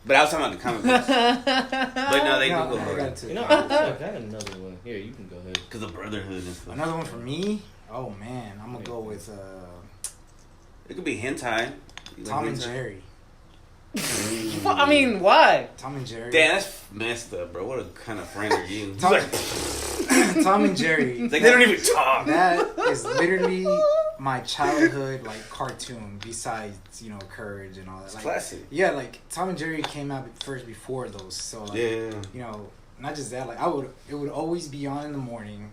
But I was talking about the comic books. But no, they No, do go I got hard. it too. You know, fuck, I had another one. Here, you can go ahead. Because of Brotherhood and stuff. Another one for me. Oh man, I'm gonna go with It could be hentai. You like Tom and hentai? Jerry. Well, I mean, why? Tom and Jerry. Damn, that's messed up, bro. What a kind of friend are you? Tom, It's Tom and Jerry. like they don't even talk. That is literally my childhood like cartoon. Besides, Courage and all that. It's Like, classic. yeah, like Tom and Jerry came out first before those. So like, Yeah. not just that. Like it would always be on in the morning.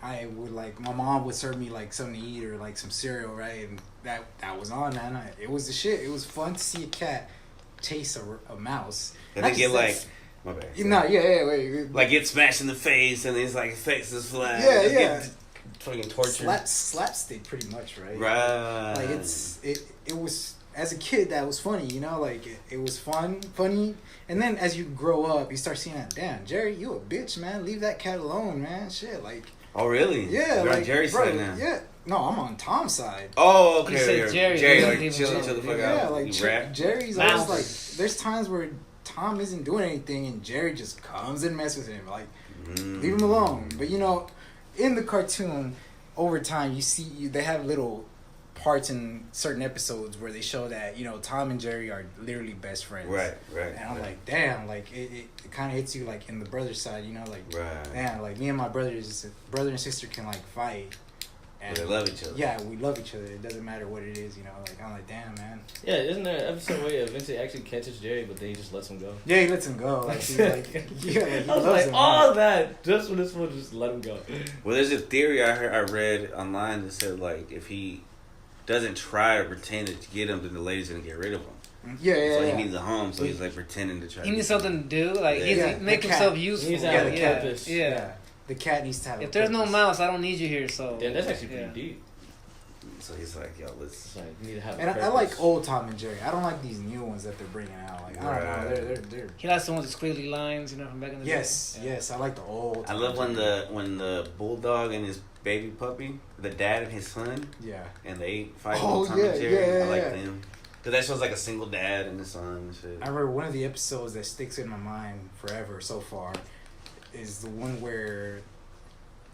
I would my mom would serve me like something to eat or like some cereal, right? And that was on, man. It was the shit. It was fun to see a cat chase a mouse. And Not they get just like, that- my bad. No, wait. Like get smashed in the face and it's like face is flat. Yeah, Just yeah. Get fucking tortured. Slapstick, pretty much, right? Right. Like it was as a kid that was funny, like it was funny, and then as you grow up, you start seeing that. Damn, Jerry, you a bitch, man. Leave that cat alone, man. Shit, like Oh really? yeah, You're like on Jerry's bro, side now. yeah. No, I'm on Tom's side. Oh, okay. He said Jerry. Jerry, He like, didn't chill even the know. fuck Yeah, out. like You rap. Jerry's Mouse. always like. There's times where Tom isn't doing anything and Jerry just comes and messes with him. Like, leave him alone. But you know, in the cartoon, over time, you see they have little parts in certain episodes where they show that, you know, Tom and Jerry are literally best friends. Right. And I'm like, damn, like it kind of hits you like in the brother side, you know, like Right. damn, like me and my brother and sister can like fight. But they love each other. Yeah, we love each other. It doesn't matter what it is, you know. Like I'm like, damn, man. Yeah, isn't there an episode where he eventually actually catches Jerry, but then he just lets him go? Yeah, he lets him go. Like, he's like, yeah, like, he I was loves like, him, all man. that just for this one, just let him go. Well, there's a theory I read online that said, like, if he doesn't try to pretend to get him, then the lady's gonna get rid of him. Yeah. So he needs a home, so he's like pretending to try. He needs something to do. Like Yeah. he's make the himself cat. useful. He needs to have yeah, a yeah, purpose. yeah. The cat needs to have. If a there's no purpose. mouse, I don't need you here. So Damn, that's actually yeah. pretty deep. So he's like, yo, let's. It's like, you need to have And a I purpose. like old Tom and Jerry. I don't like these new ones that they're bringing out. Like I don't Right. know, they're. He likes the ones with squiggly lines, you know, from back in the Yes, day. Yeah. yes, I like the old. I Tom love and when Jerry. when the bulldog and his baby puppy, the dad and his son, Yeah. and they fight Oh, with Tom yeah, and Jerry. yeah, I like yeah. them. Cause that shows like a single dad and his son and shit. I remember one of the episodes that sticks in my mind forever so far is the one where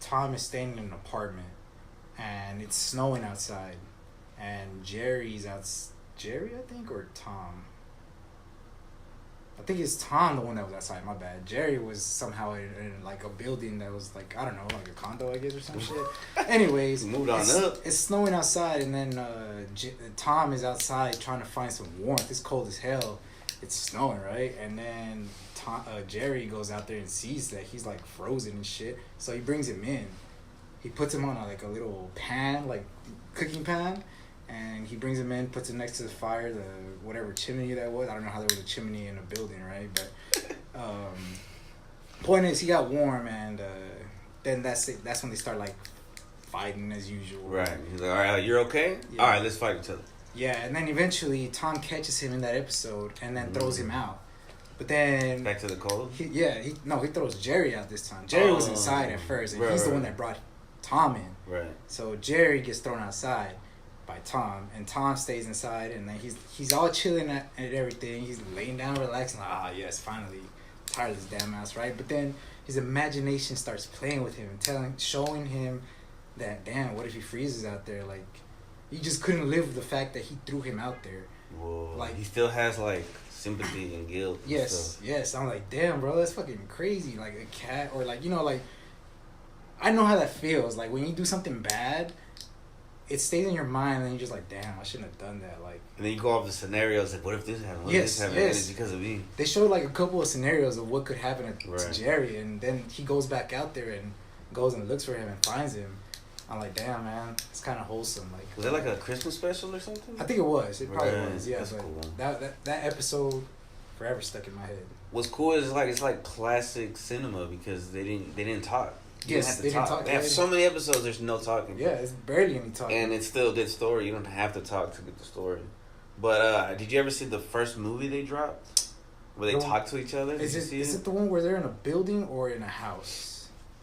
Tom is staying in an apartment and it's snowing outside and Jerry's out. Jerry, I think, or Tom. I think it's Tom, the one that was outside. My bad. Jerry was somehow in like a building that was like, I don't know, like a condo, I guess, or some shit. Anyways, Moved on it's, up. it's snowing outside, and then Tom is outside trying to find some warmth. It's cold as hell. It's snowing, right? And then Jerry goes out there and sees that he's like frozen and shit. So he brings him in. He puts him on like a little pan, like cooking pan. And he brings him in, puts him next to the fire, the whatever chimney that was. I don't know how there was a chimney in a building, right? But point is, he got warm, and then that's it. That's when they start like fighting as usual. Right. He's like, all right, you're okay. Yeah. All right, let's fight each other. Yeah, and then eventually Tom catches him in that episode, and then throws him out. But then Back to the cold. he throws Jerry out this time. Jerry was inside at first, and he's the one that brought Tom in. Right. So Jerry gets thrown outside by Tom, and Tom stays inside, and then he's all chilling and everything. He's laying down, relaxing, like, yes, finally, tired of this damn ass, right? But then his imagination starts playing with him and showing him that, damn, what if he freezes out there? Like, he just couldn't live with the fact that he threw him out there. Whoa. Like, he still has like sympathy and guilt. And Yes, stuff. yes. I'm like, damn, bro, that's fucking crazy. Like a cat, or like, you know, like, I know how that feels. Like when you do something bad, it stays in your mind, and you're just like, damn, I shouldn't have done that. Like, And then you go off the scenarios like, what if this happened? What Yes, if this happened? yes. It's because of me. they showed like a couple of scenarios of what could happen to Right. Jerry, and then he goes back out there and goes and looks for him and finds him. I'm like, damn, man, it's kind of wholesome. Like, Was that like a Christmas special or something? I think it was. It probably Right, was. Yeah, that's but cool. that episode forever stuck in my head. What's cool is like it's like classic cinema because they didn't talk. You Yes, didn't have to talk. They have yeah. so many episodes. There's no talking. Yeah, it's barely any talking. And it's still a good story. You don't have to talk to get the story. But did you ever see the first movie they dropped where they No. talk to each other? Did Is you it see is it the one where they're in a building or in a house?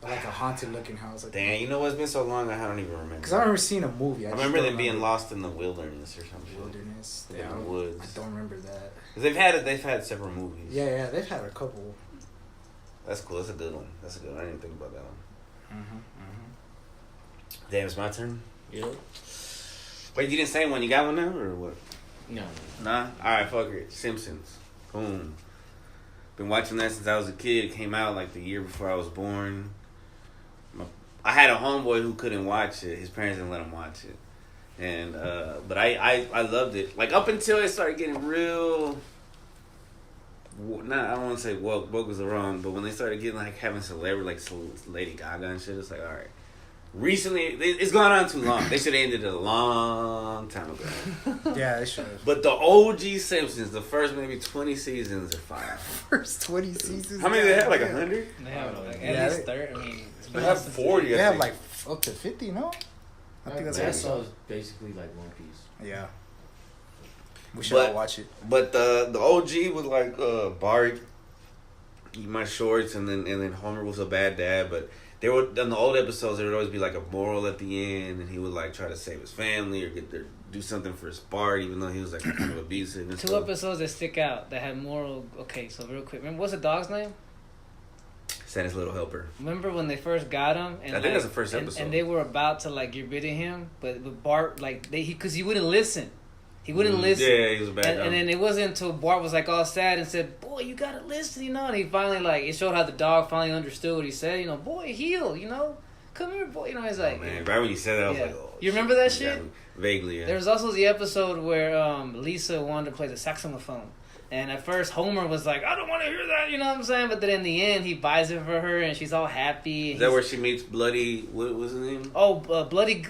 Like a haunted looking house. Like, Damn, you know what? It's been so long I don't even remember. because I remember seeing a movie. I just remember don't them being remember. lost in the wilderness or some shit. Wilderness. In Yeah, the woods. I don't remember that. 'Cause they've had several movies. Yeah, they've had a couple. That's cool. That's a good one. That's a good one. I didn't think about that one. Mm-hmm. Damn, it's my turn. Yeah. Wait, you didn't say one. You got one now or what? No. Nah? Alright, fuck it. Simpsons. Boom. Been watching that since I was a kid. It came out like the year before I was born. I had a homeboy who couldn't watch it. His parents didn't let him watch it. And, but I loved it. Like, up until it started getting real, I don't want to say woke was the wrong, but when they started getting, like, having celebrity, like, Lady Gaga and shit, it's like, alright. Recently, it's gone on too long. They should have ended it a long time ago. Yeah, they should have. But the OG Simpsons, the first maybe 20 seasons are fire. First 20 seasons. How many do they have? Like 100? They have like Yeah, at least they- 30. I mean, it's They been have out since 40. They I have think. like up to 50, no? I think that's what I That saw. show's basically like One Piece. Yeah. We should But- all watch it. But the OG was like Bart eat my shorts, and then Homer was a bad dad. But there were on the old episodes there would always be like a moral at the end, and he would like try to save his family or do something for his part, even though he was like kind of abusive. And Two episodes that stick out that had moral. Okay, so real quick, remember what's the dog's name? Santa's Little Helper. Remember when they first got him? And I think that's the first episode. And they were about to like get rid of him, but Bart like because he wouldn't listen. He wouldn't listen. Yeah, he was a bad guy. And then it wasn't until Bart was like all sad and said, "Boy, you gotta listen," And he finally like it showed how the dog finally understood what he said. Boy, heel. Come here, boy. He's like, man, right when you said that, I was like, oh. You remember that shit? Vaguely, yeah. There was also the episode where Lisa wanted to play the saxophone. And at first, Homer was like, I don't want to hear that, you know what I'm saying? But then in the end, he buys it for her, and she's all happy. Is that where she meets Bloody, what was his name? Oh, Bleeding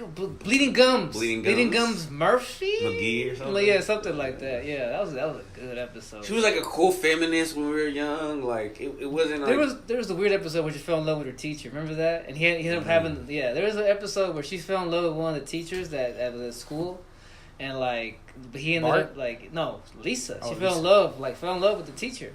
Gums. Bleeding Gums Murphy? McGee or something? Yeah, something like that. Yeah, that was a good episode. She was like a cool feminist when we were young. Like, it wasn't like... There was the weird episode where she fell in love with her teacher. Remember that? And he ended up having... Yeah, there was an episode where she fell in love with one of the teachers at the school. And but he ended up no, Lisa. She fell in love with the teacher.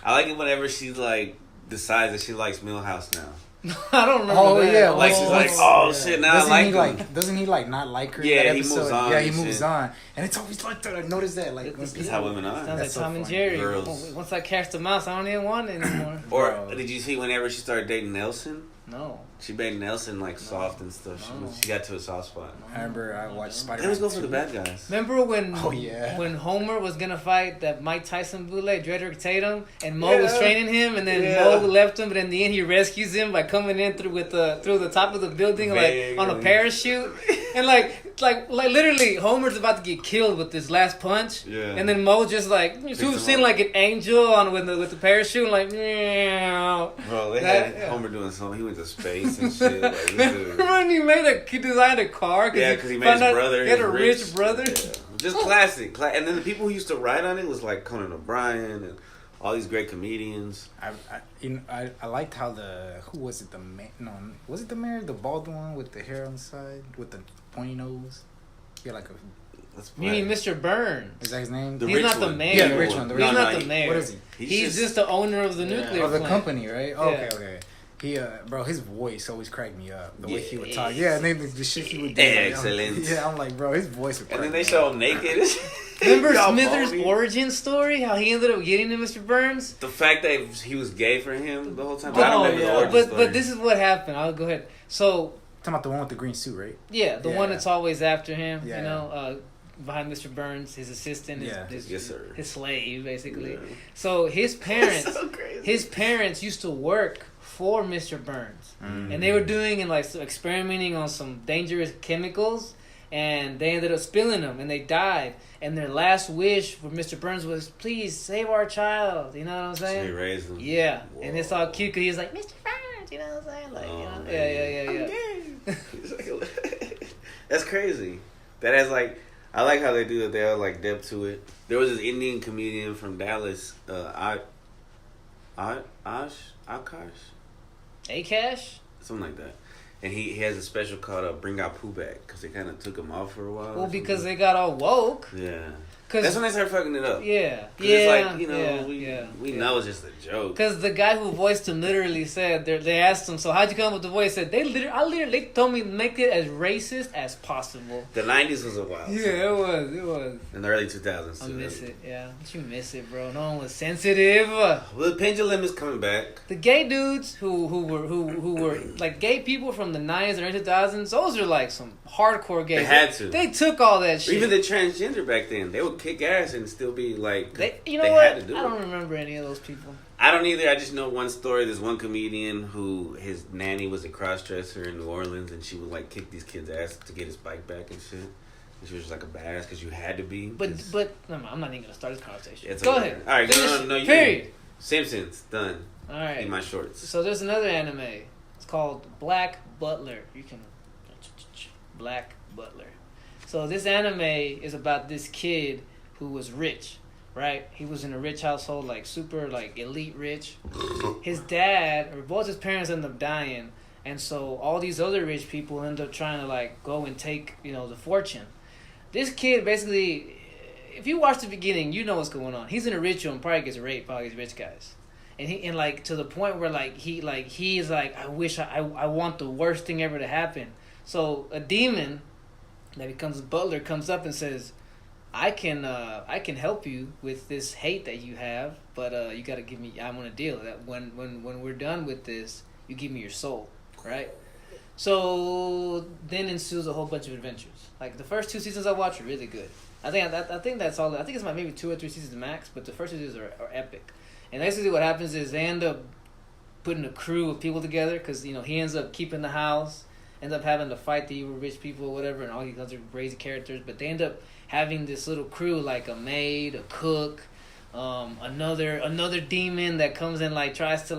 I like it whenever she decides that she likes Millhouse now. I don't remember. Oh that. yeah, she's like, shit, now I like him. Doesn't he not like her? Yeah, in that he episode? moves on. Yeah, he moves on, and it's always like that. I noticed that. That's how women are. Sounds like so Tom and funny. Jerry. Girls. Once I catch the mouse, I don't even want it anymore. Or did you see whenever she started dating Nelson? No. She made Nelson soft and stuff. No. She got to a soft spot. I remember I watched Spider-Man. They always go for the bad guys. Remember when? Oh, yeah. When Homer was gonna fight that Mike Tyson bootleg, Dredrick Tatum, and Mo was training him, and then Mo left him, but in the end he rescues him by coming in through the top of the building on a parachute, and literally Homer's about to get killed with this last punch, and then Mo just seemed like an angel with the parachute, meow. Bro, they had Homer doing something. He went to space and shit. Remember when he designed a car? Because he made his brother. He had a rich brother. Yeah. Just classic. And then the people who used to write on it was like Conan O'Brien and all these great comedians. I liked how who was it, the man? No, was it the mayor, the bald one with the hair on the side with the pointy nose? Yeah, You mean Mr. Burns? Is that his name? He's not the mayor. Yeah, the rich one. He's not the mayor. What is he? He's just the owner of the nuclear the plant. company, right? Oh, Yeah. okay. He, bro, his voice always cracked me up. The way he would talk. Yeah, and then the shit he would do. Excellent. I'm like, bro, his voice would crack And then they me show up. him naked. Remember Smithers' origin story? How he ended up getting to Mr. Burns? The fact that he was gay for him the whole time. I don't remember the origin story. But this is what happened. I'll go ahead. So, Talking about the one with the green suit, right? yeah, the one that's always after him, Yeah. behind Mr. Burns, his assistant, Yes, sir. his slave, basically. Yeah. So his parents, so crazy. his parents used to work for Mr. Burns, and they were doing experimenting on some dangerous chemicals, and they ended up spilling them, and they died. And their last wish for Mr. Burns was, "Please save our child." You know what I'm saying? So he raised him. Yeah, Whoa. and it's all cute because he's like, "Mr. Burns," you know what I'm saying? Yeah. That's crazy. That has I like how they do it. They have depth to it. There was this Indian comedian from Dallas, Akash? something like that, and he has a special called "Bring Out Pooh Back" because they kind of took him off for a while. Well, because they got all woke. Yeah. Cause, That's when they start fucking it up. Yeah. It's we know it's just a joke. Because the guy who voiced him literally said, they asked him, "So how'd you come up with the voice?" He said, they told me to make it as racist as possible. The 90s was a while. Yeah, it was. In the early 2000s. I too. miss it, yeah. Don't you miss it, bro? No one was sensitive. Well, the pendulum is coming back. The gay dudes who were like gay people from the 90s and early 2000s, those are some hardcore gays. They had to. They took all that shit. Even the transgender back then, they would kick ass and still be like. You know they what? Had to do I don't it. remember any of those people. I don't either. I just know one story. There's one comedian who his nanny was a crossdresser in New Orleans, and she would kick these kids' ass to get his bike back and shit. And she was just a badass because you had to be. But no, I'm not even gonna start this conversation. It's Go okay. ahead. All right, Finish. no, you. Period. Simpsons done. All right. In my shorts. So there's another anime. It's called Black Butler. You can Black Butler. So this anime is about this kid who was rich, right? He was in a rich household, super elite rich. His dad or both his parents end up dying, and so all these other rich people end up trying to go and take the fortune. This kid basically, if you watch the beginning, you know what's going on. He's in a ritual and probably gets raped by all these rich guys. and like to the point where like he's like, I wish I want the worst thing ever to happen. So a demon that becomes a butler comes up and says, I can help you with this hate that you have, but you gotta give me. I want a deal that when we're done with this, you give me your soul, right? So then ensues a whole bunch of adventures. Like the first 2 seasons I watched are really good. I think that's all. I think it's maybe 2 or 3 seasons max, but the first 2 seasons are epic. And basically what happens is they end up putting a crew of people together because he ends up keeping the house, ends up having to fight the evil rich people or whatever, and all these other crazy characters. But they end up having this little crew, like a maid, a cook, another demon that comes in, like tries to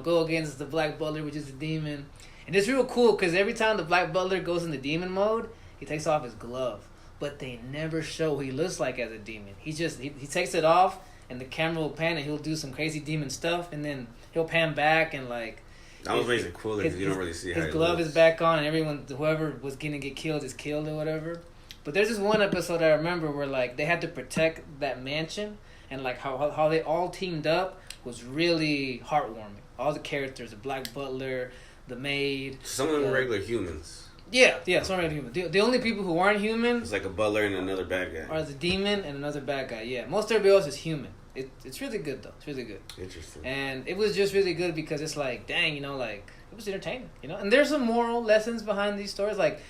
go against the Black Butler, which is a demon. And it's real cool because every time the Black Butler goes into demon mode, he takes off his glove, but they never show what he looks like as a demon. He takes it off, and the camera will pan, and he'll do some crazy demon stuff, and then he'll pan back and like. That was makes it cooler because you don't really see how his glove is back on, and whoever was gonna get killed is killed or whatever. But there's this one episode I remember where like they had to protect that mansion, and like how they all teamed up was really heartwarming. All the characters, the Black Butler, the maid. Some of them were regular humans. Yeah, some regular humans. The only people who aren't human. It's like a butler and another bad guy. Are the demon and another bad guy. Yeah, most everybody else is human. It's really good though. It's really good. Interesting. And it was just really good because it's like, dang, like it was entertaining, And there's some moral lessons behind these stories. Like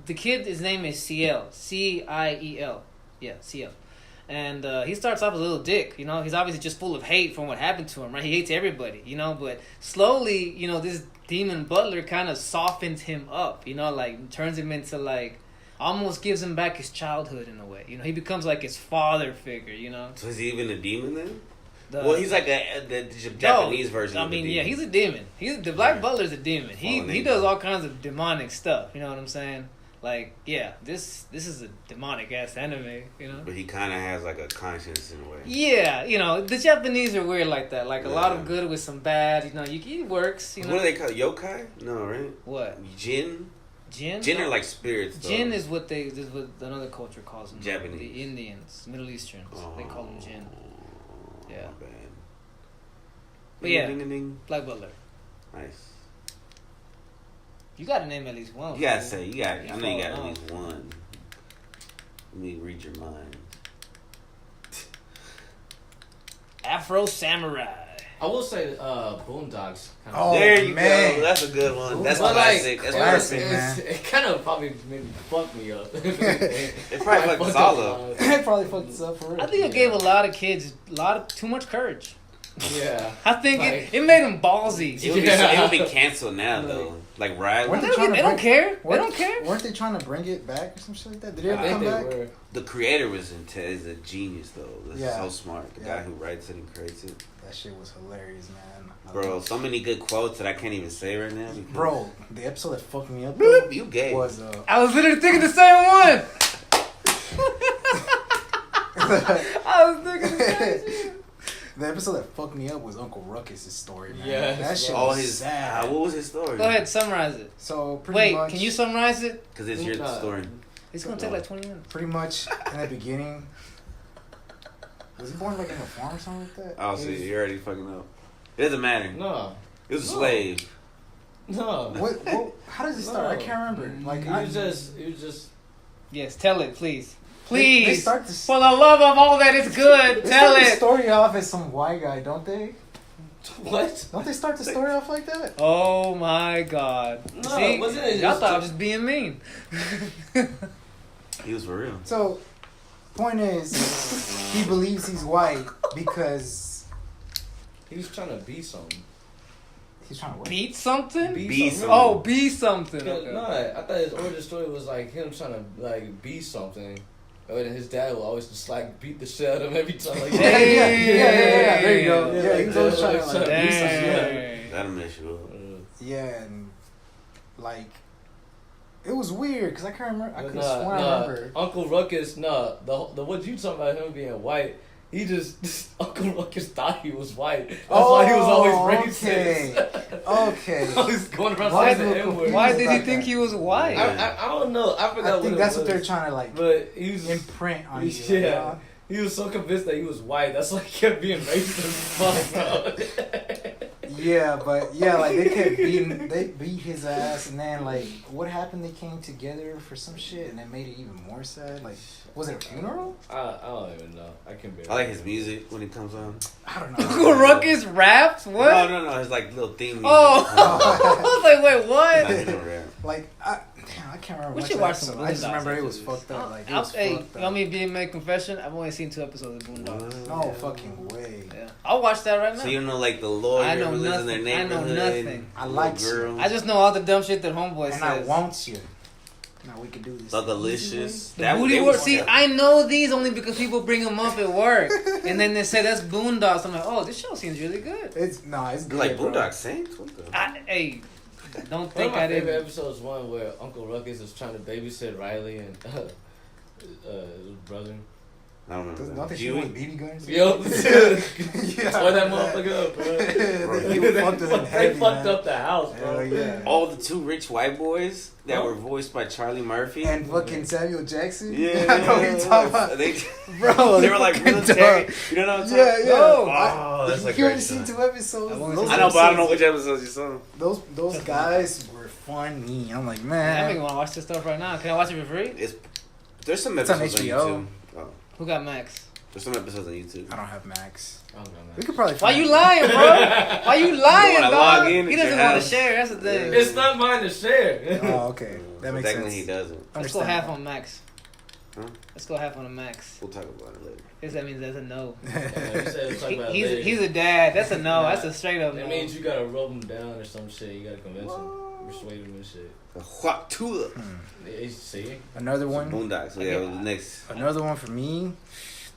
the kid, his name is Ciel, Ciel. Yeah, Ciel. And he starts off as a little dick, He's obviously just full of hate from what happened to him, right? He hates everybody, But slowly, this demon butler kind of softens him up, like turns him into like, almost gives him back his childhood in a way. He becomes like his father figure, So is he even a demon then? Well, he's like the Japanese version. I mean, yeah, he's a demon. The Black Butler's a demon. He does all kinds of demonic stuff. You know what I'm saying? Like, yeah, this is a demonic ass anime, But he kind of has like a conscience in a way. Yeah, the Japanese are weird like that. Like a lot of good with some bad. It works. What do they call it? Yokai? No, right? What? Jin. Jin are like spirits. Though. Jin is what another culture calls them. Japanese. The Indians, Middle Easterns. They call them Jin. Yeah. Bad. But yeah, ding, ding, ding. Black Butler. Nice. You got to name at least one. You gotta say, I know you got at least one. Let me read your mind. Afro Samurai. I will say Boondocks. There you go. That's a good one. That's classic. That's classic, man. It kind of probably maybe fucked me up. It probably fucked us all up. It probably fucked us up for real. I think it gave a lot of kids too much courage. Yeah. I think it made them ballsy. It would be canceled now though. Like right. They don't care. They don't care. Weren't they trying to bring it back or some shit like that? Did it I ever think come they back? were. The creator is a genius though. That's so smart. The Yeah. guy who writes it and creates it. That shit was hilarious, man. Bro, so many good quotes that I can't even say right now. Bro, the episode that fucked me up Bloop, you gay. was I was literally thinking the same one. I was thinking the same shit. The episode that fucked me up was Uncle Ruckus' story, man. Yeah, that shit was sad. What was his story? Go ahead, summarize it. So pretty much, can you summarize it? Because it's your story. It's gonna take like 20 minutes. Pretty much in the beginning, was he born like in a farm or something like that? Oh, see, you're already fucking up. It doesn't matter. No. It was a slave. No. What? How does it start? I can't remember. Like It was just. Yes, tell it, please. Please. They start this. For the love of all that is good, They tell start the it. story off as some white guy, don't they? What? Don't they start the story off like that? Oh my God. No, See, wasn't it? y'all thought I was just being mean. He was for real. So, point is, he believes he's white because He was trying to be something. he's trying to what? Beat something? Be something. Oh, be something. No, Okay. I thought his origin story was like him trying to like be something. And his dad would always just like beat the shit out of him every time. Like, Yeah. There you go. Yeah, he was always trying to like do Dang. some shit. That'll mess you up. Yeah, and like it was weird because I can't remember. I But could have sworn I remember. Uncle Ruckus, the what you talking about him being white? He just Uncle Ruckus thought he was white. That's why he was always racist. Okay. Always going around Why saying the is it N-word. Why did he About think that. he was white? I don't know. I forgot. I think what that's it what they're was. trying to like But he was imprint on you. Yeah. He was so convinced that he was white. That's why he kept being racist as fuck, bro. Yeah, but yeah, like they beat his ass, and then like what happened? They came together for some shit, and it made it even more sad. Like, was it a funeral? I don't even know. I can barely. I like his music when he comes on. I don't know. Uncle Ruckus raps? What? No, his like little theme music. Oh, I was like, wait, what? Nah, he don't rap. Like, I can't remember. We much should of watch that some episode. I just Boondocks remember it after was this. fucked up. Like, it I'll, was hey, fucked you want up. me to make confession? I've only seen 2 episodes of Boondocks. No fucking way. Yeah. I'll watch that right now. So you know, like the lawyer I know who lives in their nothing. I know neighborhood. nothing. I like girl. I just know all the dumb shit that Homeboy And says. I want you. Now we can do this. The delicious. The booty work. See, I know these only because people bring them up at work, and then they say that's Boondocks. I'm like, oh, this show seems really good. It's good. like bro. Boondock Saints. What the? Hey, don't One of think my I favorite didn't. episodes one where Uncle Ruckus is trying to babysit Riley and his brother. I don't remember. Don't they shoot with BB guns? Yo, Yeah. tore that motherfucker up, bro. They fucked up the house, bro. Hell yeah. All the 2 rich white boys that were voiced by Charlie Murphy. And fucking Samuel Jackson. Yeah, I know what you're talking about. Bro, they were like fucking military. dumb. You know what I'm talking Yeah, yeah. Oh, that's like you only great seen stuff. 2 episodes. I've only Those seen I know, but I don't know episodes- which episodes you saw. Those guys were funny. I'm like, I man. even want to watch this stuff right now. Can I watch it for free? There's some It's on episodes on, HBO. YouTube. Oh, Who got Max? there's some episodes on YouTube. I don't have Max. I don't know, man. We could probably. Why Find you lying, bro? Why you lying, wanna dog? log in He at doesn't your want to house. share. That's the thing. Yeah. It's not mine to share. Oh, okay. That But makes technically sense. he doesn't. Let's go Understand. half on Max. Huh? Let's go half on a Max. We'll talk about it later. Guess that means that's a no. You said we'll talk about it He's later. he's a dad. That's a no. Nah. That's a straight up That no. means you gotta rub him down or some shit. You gotta convince him, persuade him and shit. What to See? Another one. Boondocks. Yeah, the next Another one for me.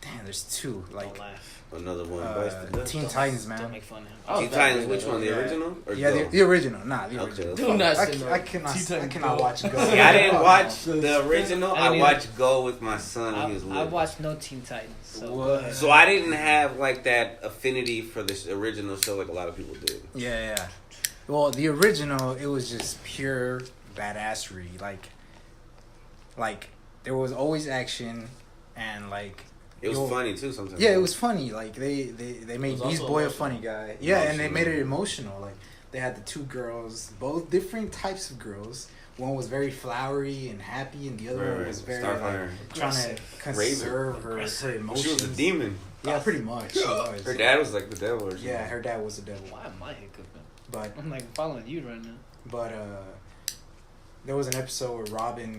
Damn, there's 2. Like Don't laugh. another one. Bites the dust. Teen Titans, Don't man. make fun of him. Oh, Teen Titans. Which one? The Yeah. original? Or Yeah, Go? the original. Nah, the Okay, original. let's Do fuck. not I, say no. I cannot. Teen I Titans cannot Go. watch Go. See, I didn't watch No. the original. I I didn't watched Go with my son when he was I little. watched no Teen Titans. So What? go ahead. So I didn't have like that affinity for this original show like a lot of people did. Yeah. Well, the original, it was just pure badassery. Like there was always action, and like It was funny too sometimes. yeah, it was funny. Like they made It was Beast also Boy a emotional. funny guy. Yeah, and they Emotional. made it emotional. Like they had the 2 girls, both different types of girls. One was very flowery and happy, and the other one Right, was very Starfire. like, trying to conserve her emotions. She was a demon. Yeah, pretty much. She was. Her dad was like the devil or something. Yeah, her dad was the devil. Why am I hiccuping? But I'm like following you right now. But there was an episode where Robin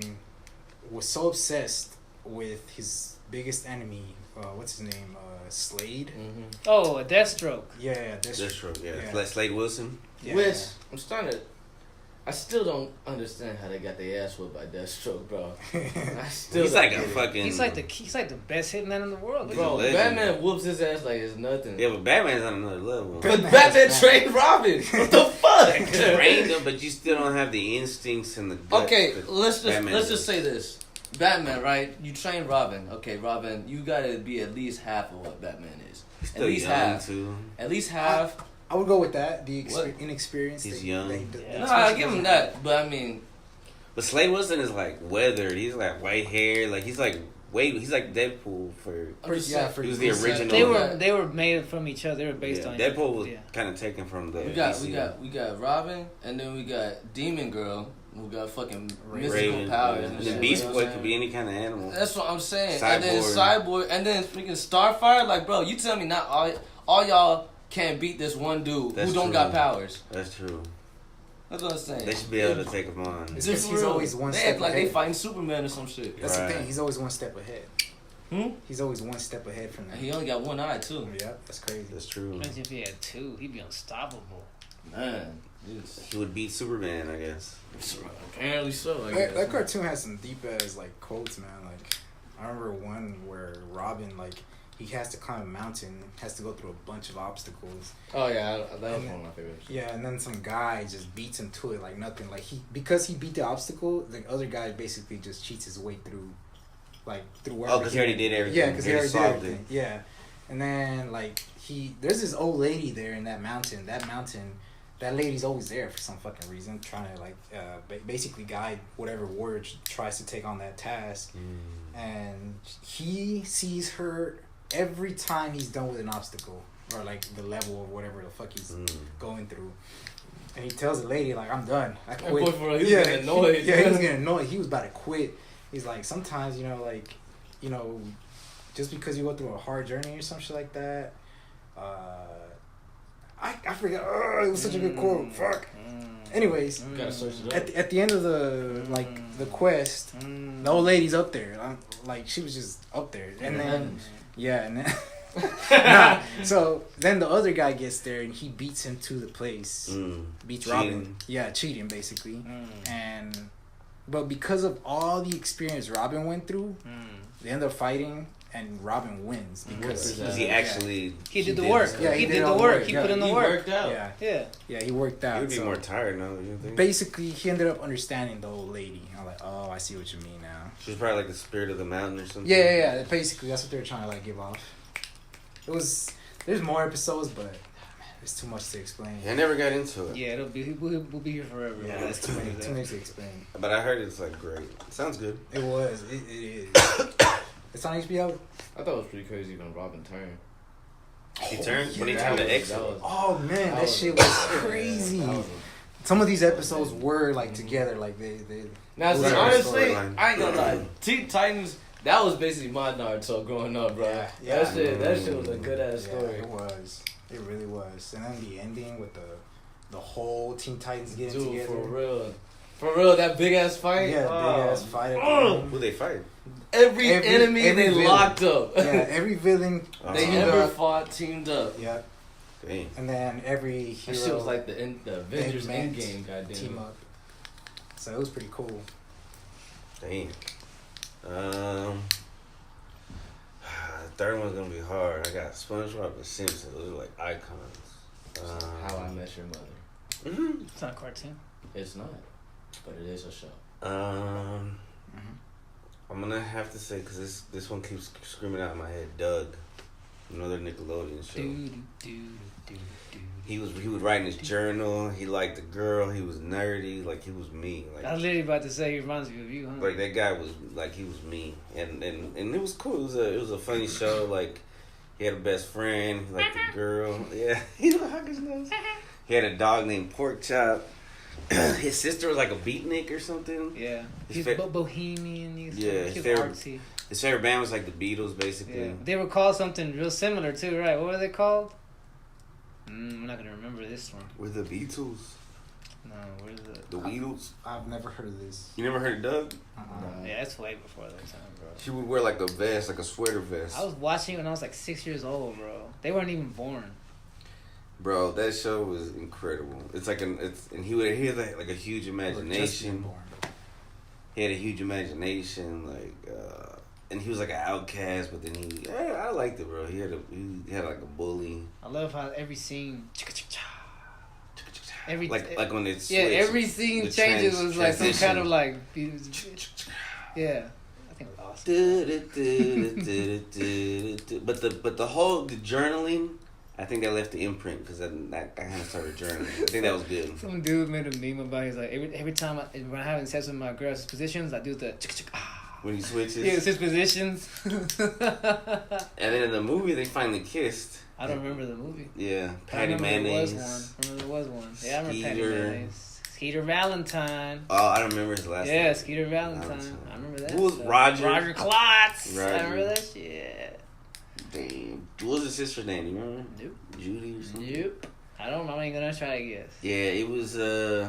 was so obsessed with his biggest enemy. What's his name? Slade. Mm-hmm. Oh, a Deathstroke. Yeah, that's Deathstroke, yeah. Yeah. Like Slade Wilson. yeah, Which yeah. I'm starting to. I still don't understand how they got their ass whooped by Deathstroke, bro. I still He's don't like a get it. fucking. He's like the best hitman in the world. He's a Bro, legend. Batman whoops his ass like it's nothing. Yeah, but Batman's on another level. But Batman's Batman Batman. trained Robin. What the fuck? Trained him, but you still don't have the instincts and the guts Okay, that let's Batman just does. say this. Batman, right? You train Robin. Okay, Robin, you gotta be at least half of what Batman is. He's At still least young half. too. At least half. I would go with that. The What? inexperience. He's that- young. Yeah. No, I give him that. But I mean, But Slade Wilson is like weathered. He's like white hair. Like he's like he's like Deadpool for. I'm just Yeah, saying, for He was the original. They were made from each other. They were based Yeah, on Deadpool was Yeah. kind of taken from the. we got DC. Robin, and then we got Demon Girl, who got fucking mystical Raven. powers. Yeah. And And shit, then Beast you know Boy what I'm could be saying? any kind of animal. That's what I'm saying. And then Cyborg. Cyborg, and then freaking Starfire. Like, bro, you tell me not all y'all can't beat this one dude That's who don't true. got powers. That's true. That's what I'm saying. They should be able to take him on. It's Just 'cause he's real. always one They step act like they ahead. fighting Superman or some shit. That's the Right. thing. He's always one step ahead. Hmm? He's always one step ahead from that. And he only got one eye too. Yeah, that's crazy. That's true. Imagine if he had 2, he'd be unstoppable. Man, it's, He would beat Superman, I guess. apparently so. I That guess. cartoon has some deep ass like quotes, man. Like I remember one where Robin like he has to climb a mountain, has to go through a bunch of obstacles. Oh yeah, that was one of my favorites. Yeah, and then some guy just beats him to it like nothing. Like because he beat the obstacle, the other guy basically just cheats his way through, like through wherever. Oh, because he already did everything. Yeah, because he already did solved everything. Yeah, and then like there's this old lady there in that mountain. That lady's always there for some fucking reason, trying to like basically guide whatever warrior tries to take on that task. And he sees her every time he's done with an obstacle. or like the level of whatever the fuck he's going through. And he tells the lady, like, I'm done. I quit. He was getting annoyed. He was getting annoyed. He was about to quit. He's like, sometimes, you know, like, you know, just because you go through a hard journey or some shit like that, I forget. Oh, it was such a good quote. Fuck. Anyways, gotta search it up. at the end of the the quest, the old lady's up there. Like she was just up there, and then and then nah. So then the other guy gets there and he beats him to the place. Beats cheating. Robin. Yeah, cheating basically. But because of all the experience Robin went through, they end up fighting. And Robin wins because he actually he did the work. Yeah, he did the work. He put in the work. He worked out. Yeah, he worked out. He would be more tired now. You think? Basically, he ended up understanding the old lady. I'm like, oh, I see what you mean now. She was probably like the spirit of the mountain or something. Yeah. Basically, that's what they were trying to like give off. It was. There's more episodes, but man, there's too much to explain. I never got into it. Yeah, we'll be here forever. Yeah, there's too many to explain. But I heard it's like great. It sounds good. It was. It is. It's on HBO. I thought it was pretty crazy when Robin turned. He turned when he turned to X. Oh man, that shit was crazy. Some of these episodes were like together, like they. Now, see, honestly, I ain't gonna lie. Teen Titans, that was basically my Naruto growing up, bro. Yeah. That shit was a good ass story. It was. It really was. And then the ending with the whole Teen Titans getting together. For real, that big ass fight. Yeah, big ass fight. Who they fight? Every enemy they villain. locked up. Yeah, every villain they ever fought teamed up. Yeah. Dang. And then every hero. That shit was like the Avengers Endgame, goddamn. Team up. So it was pretty cool. Dang. The third one's gonna be hard. I got SpongeBob and Simpsons. Those are like icons. How I Met Your Mother. It's not a cartoon. It's not, but it is a show. I'm gonna have to say because this one keeps screaming out in my head. Doug, another Nickelodeon show. He would write in his journal. He liked the girl. He was nerdy. Like he was me. Like I was literally about to say he reminds me of you, huh? Like that guy was like he was me, and it was cool. It was a funny show. Like he had a best friend. He liked the girl. Yeah, he was hug his nose. He had a dog named Pork Chop. His sister was like a beatnik or something. Yeah, he's bohemian. He's artsy. His favorite band was like the Beatles, basically. Yeah. They were called something real similar too, right? What were they called? I'm not gonna remember this one. We're the Beatles. No, we're the Beatles. I've never heard of this. You never heard of Doug? No. Yeah, that's way before that time, bro. She would wear like a vest, like a sweater vest. I was watching it when I was like 6 years old, bro. They weren't even born. Bro, that show was incredible. It's like and he had like a huge imagination. He had a huge imagination, and he was like an outcast, but then I liked it, bro. He had like a bully. I love how every scene, like when it's every scene changes was like some kind of like, yeah. I think it was awesome. But the journaling. I think they left the imprint because I kind of started journaling. I think that was good. Some dude made a meme about it. He's like, every time when I'm having sex with my girl's positions, I do the when he switches. Yeah, switch positions. And then in the movie, they finally kissed. I don't remember the movie. Yeah, Patty Mayonnaise. There was one. Yeah, I remember Patty Mayonnaise. Skeeter Valentine. Oh, I don't remember his last name. Yeah, Skeeter Valentine. I remember that. Who was Roger? Roger Klotz. I remember that shit. Damn. What was his sister's name? You remember? Nope. Judy or something? Nope. I don't know. I ain't gonna try to guess. Yeah, it was very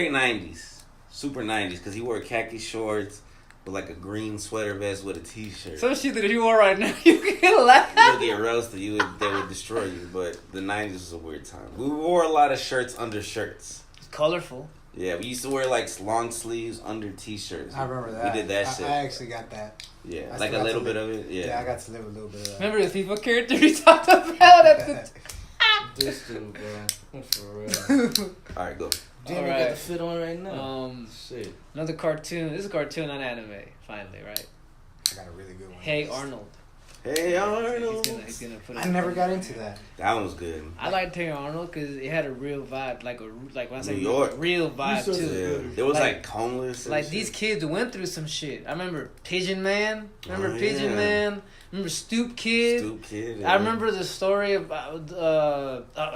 90s. Super 90s because he wore khaki shorts with like a green sweater vest with a t-shirt. Some shit that if you wore right now, you can laugh. You'll get roasted. They would destroy you. But the 90s was a weird time. We wore a lot of shirts under shirts. It's colorful. Yeah, we used to wear like long sleeves under t-shirts. I remember that. We did that shit. I actually got that. Yeah, like a little bit of it. Yeah, I got to live a little bit of that. Remember the FIFA character we talked about at the This dude, bro. For real. Alright, go. Damn, got the fit on right now. Shit. Another cartoon. This is a cartoon, not anime. Finally, right? I got a really good one. Hey Arnold. Hey Arnold. He's gonna put I never got into that. That one was good. I liked Hey Arnold because it had a real vibe, like when I say New York, real vibe too. Yeah. There was like homeless. Like these kids went through some shit. I remember Pigeon Man. Remember Pigeon Man? Remember Stoop Kid? Stoop Kid. I remember the story about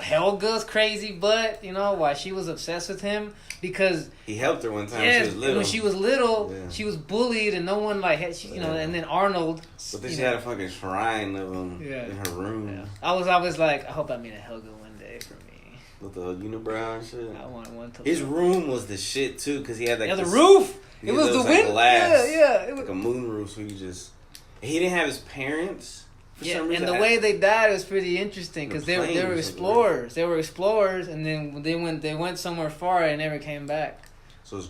Helga's crazy butt, you know, why she was obsessed with him because he helped her one time. yes, She was little. when she was little, Yeah. she was bullied and no one like had, you know, and then Arnold. But then you she know, had a fucking shrine of him in her room yeah. I was always like, I hope I meet a Helga one day for me. with the unibrow and shit. I want one to. His room was the shit too, cause he had like the roof. It was the like wind. glass, Yeah. It was like a moon roof. So he didn't have his parents. For some reason. and the way they died was pretty interesting because they were explorers. They were explorers, and then they went somewhere far and never came back. So his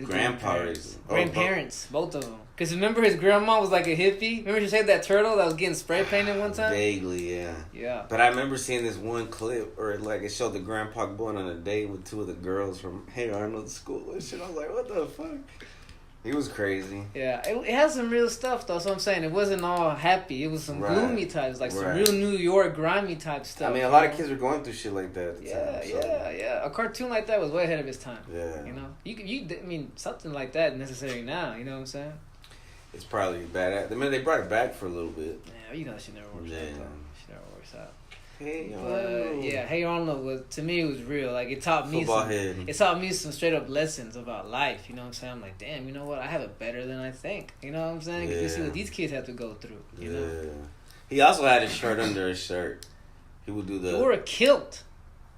grandparents, both of them. Because remember his grandma was like a hippie. Remember she saved that turtle that was getting spray painted one time. Vaguely, yeah. Yeah. But I remember seeing this one clip, or like it showed the grandpa going on a date with two of the girls from Hey Arnold's school and shit. I was like, what the fuck? He was crazy. Yeah, it has some real stuff though. So I'm saying it wasn't all happy. It was some gloomy types, like some real New York grimy type stuff. I mean, a lot of kids were going through shit like that. At the time, so. Yeah. A cartoon like that was way ahead of its time. Yeah. You know, I mean, something like that necessary now. You know what I'm saying? It's probably bad. I mean, they brought it back for a little bit. Yeah, you know, she never works out. She never works out. Hey Arnold. Yeah, Hey Arnold was, to me, it was real. Like it taught me some straight up lessons about life. You know what I'm saying? I'm like, damn, you know what? I have it better than I think. You know what I'm saying? Because you see what these kids have to go through. You know? He also had his shirt under his shirt. He would do the. He wore a kilt.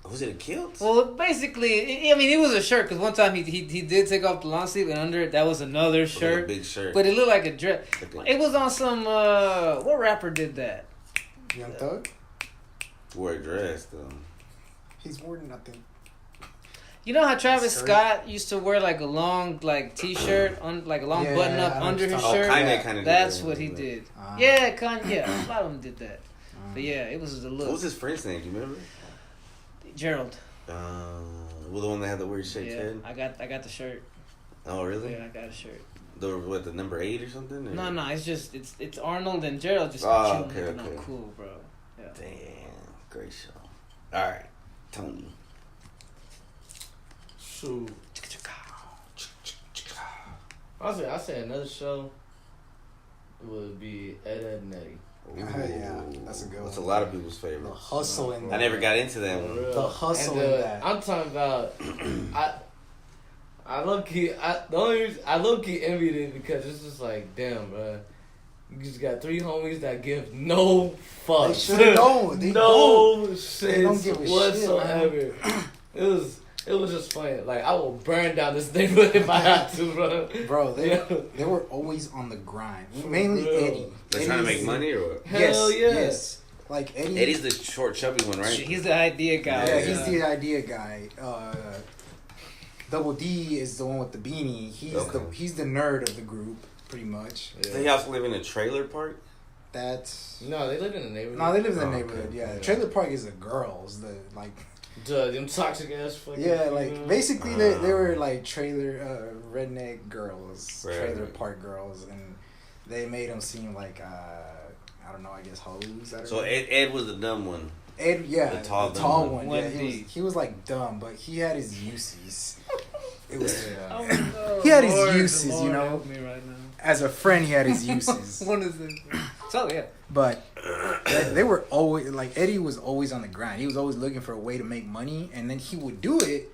Was it a kilt? Well, basically, I mean, it was a shirt because one time he did take off the long sleeve and under it that was another shirt. A big shirt. But it looked like a dress. It was on some what rapper did that? Young Thug. Wore a dress though. He's wearing nothing. You know how Travis Scott used to wear like a long like t-shirt on like a long button up under his shirt? Kanye kind of. That's what he did. Yeah, Kanye. Yeah, a lot of them did that. But yeah, it was the look. What was his friend's name? Do you remember? Gerald. Well, the one that had the weird shaped head. I got the shirt. Oh really? Yeah, I got a shirt. The number 8 or something? Or? No, it's just it's Arnold and Gerald just okay. cool, bro. Yeah. Damn, great show. All right, Toney. Shoot. I say another show would be Ed and Eddie. Yeah, that's a good one. That's a lot of people's favorite. The hustle in that. I never got into that one. The hustle in that. I'm talking about. I low key. The only reason I low key envied it because it's just like, damn, bro. You just got 3 homies that give no fuck. They should know. They no shit they don't give a whatsoever. Shit, It was just funny. Like I will burn down this neighborhood if I had to, bro. Bro, they were always on the grind. Mainly Eddie. They're trying to make money or what? Hell yes. Like Eddie. Eddie's the short, chubby one, right? He's the idea guy. Yeah, he's the idea guy. Double D is the one with the beanie. He's the nerd of the group, pretty much. Yeah. They also live in a trailer park. No, they live in the neighborhood. No, they live in the neighborhood. Okay. Yeah, trailer park is the girls. Them toxic ass fucking. Yeah, like basically they were like trailer redneck girls, right. Trailer park girls, and they made them seem like I don't know, I guess hoes. So Ed was the dumb one. Ed, yeah, the tall one. Yeah, he was like dumb, but he had his uses. It was he had his uses, you know. Me right now. As a friend, he had his uses. What is this? So yeah. But they were always like Eddie was always on the grind. He was always looking for a way to make money, and then he would do it.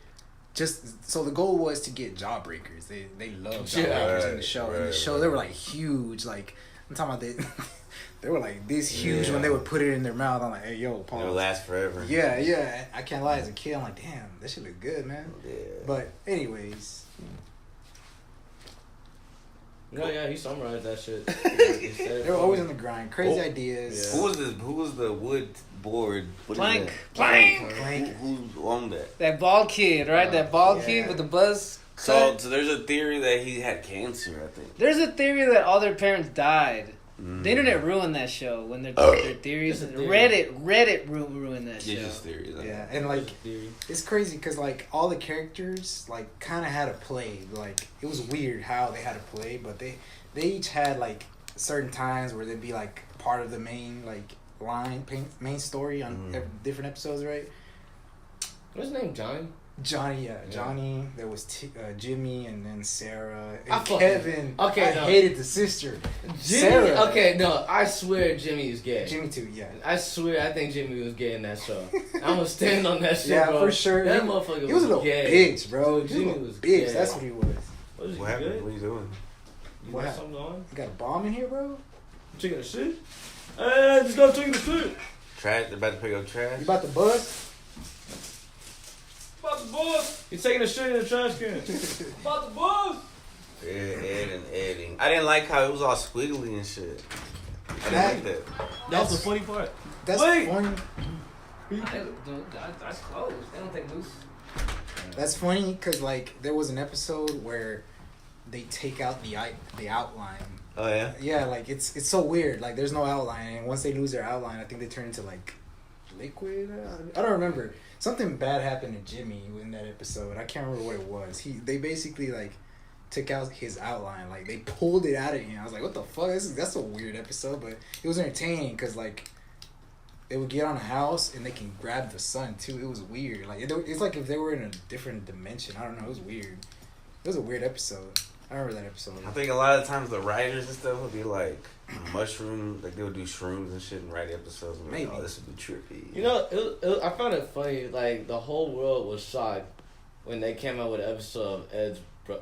Just so the goal was to get jawbreakers. They loved jawbreakers in the show. In the show, they were like huge. Like I'm talking about they were like this huge when they would put it in their mouth. I'm like, hey yo, Paul. It'll last forever. Yeah. I can't lie. As a kid, I'm like, damn, that shit look good, man. Yeah. But anyways. No, yeah, he summarized that shit. They were always on the grind. Crazy ideas. Yeah. Who was the wood board? Plank. Who owned that? That bald kid, right? That bald kid with the buzz. So there's a theory that he had cancer, I think. There's a theory that all their parents died. The internet ruined that show when their theories. Reddit ruined that show. Just theories. Yeah, and like it's crazy because like all the characters like kind of had a play. Like it was weird how they had a play, but they each had like certain times where they'd be like part of the main like main story on different episodes, right? What's his name? Johnny. Johnny, Johnny. There was Jimmy, and then Sarah I and fucking- Kevin. okay, I no. hated the sister. Jimmy. Sarah. Okay, no, I swear Jimmy is gay. Jimmy too. Yeah. I swear, I think Jimmy was gay in that show. I'm gonna stand on that shit, Yeah, bro. for sure. That He- motherfucker He was a little gay. bitch, bro. Dude, He was a Jimmy little was bitch. gay. That's what he was. What is What he happened? good? What are you doing? You What got happened? something on? You got a bomb in here, bro? Taking a shit? Hey, just got taking a shit. Trash. They're about to pick up trash. You about to bust? About the bus. He's taking a shit in the trash can. About the bus. Yeah, Ed and Edding. I didn't like how it was all squiggly and shit. I didn't like that. That was the funny part. That's Wait. funny. That's closed. They don't take loose. That's funny because like there was an episode where they take out the outline. Oh yeah. Yeah, like it's so weird. Like there's no outline, and once they lose their outline, I think they turn into like liquid. I don't remember. Something bad happened to Jimmy in that episode. I can't remember what it was. They basically like took out his outline. Like they pulled it out of him. I was like, what the fuck? That's a weird episode, but it was entertaining because like they would get on a house and they can grab the sun too. It was weird. Like it's like if they were in a different dimension. I don't know. It was weird. It was a weird episode. I remember that episode. I think a lot of times the writers and stuff would be like mushrooms, like they would do shrooms and shit and write episodes. And like, Maybe. oh, this would be trippy. You know, I found it funny. Like the whole world was shocked when they came out with an episode of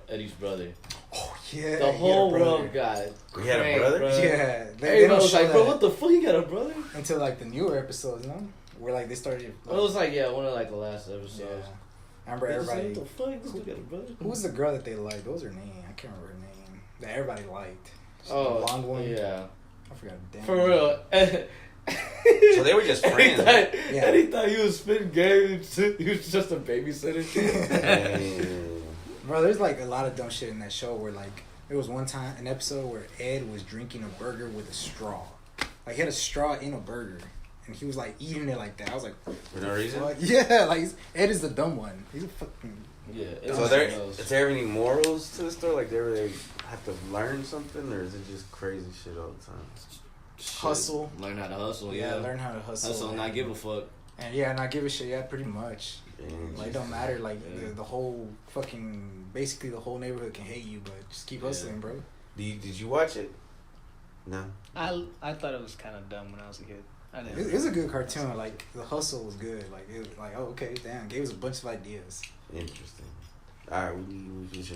Eddie's brother. Oh yeah. The whole world got it. He had a brother? Bro. Yeah. They Everybody don't was show like, bro, that what the fuck? He got a brother? until like the newer episodes, no? Where like they started. Well, it was like one of like the last Yeah. episodes. I remember They just everybody. like, what the fuck? This dude got a brother? Who was the girl that they liked? What was her name? I can't remember her name. That everybody liked. She's the Oh, blonde one. yeah. I forgot. Damn. For real. So they were just friends. Eddie thought he was spitting game. He was just a babysitter. And Bro, there's like a lot of dumb shit in that show where like there was one time an episode where Ed was drinking a burger with a straw. Like he had a straw in a burger. And he was like eating it like that. I was like, for no reason. what? Yeah, like Ed is the dumb one. He's a fucking. Yeah. So is there any morals to the story? Like they really have to learn something, or is it just crazy shit all the time? Hustle. Learn how to hustle. Yeah, Yeah. learn how to hustle. Hustle and not give a fuck. And yeah, not give a shit. Yeah, pretty much. And Like it don't matter. Like the whole fucking basically the whole neighborhood can hate you, but just keep hustling, bro. did you watch it? No. I thought it was kind of dumb when I was a kid. I didn't. It was a good cartoon. Like the hustle was good. Like it was like, oh okay, damn, gave us a bunch of ideas. Interesting. All right, we just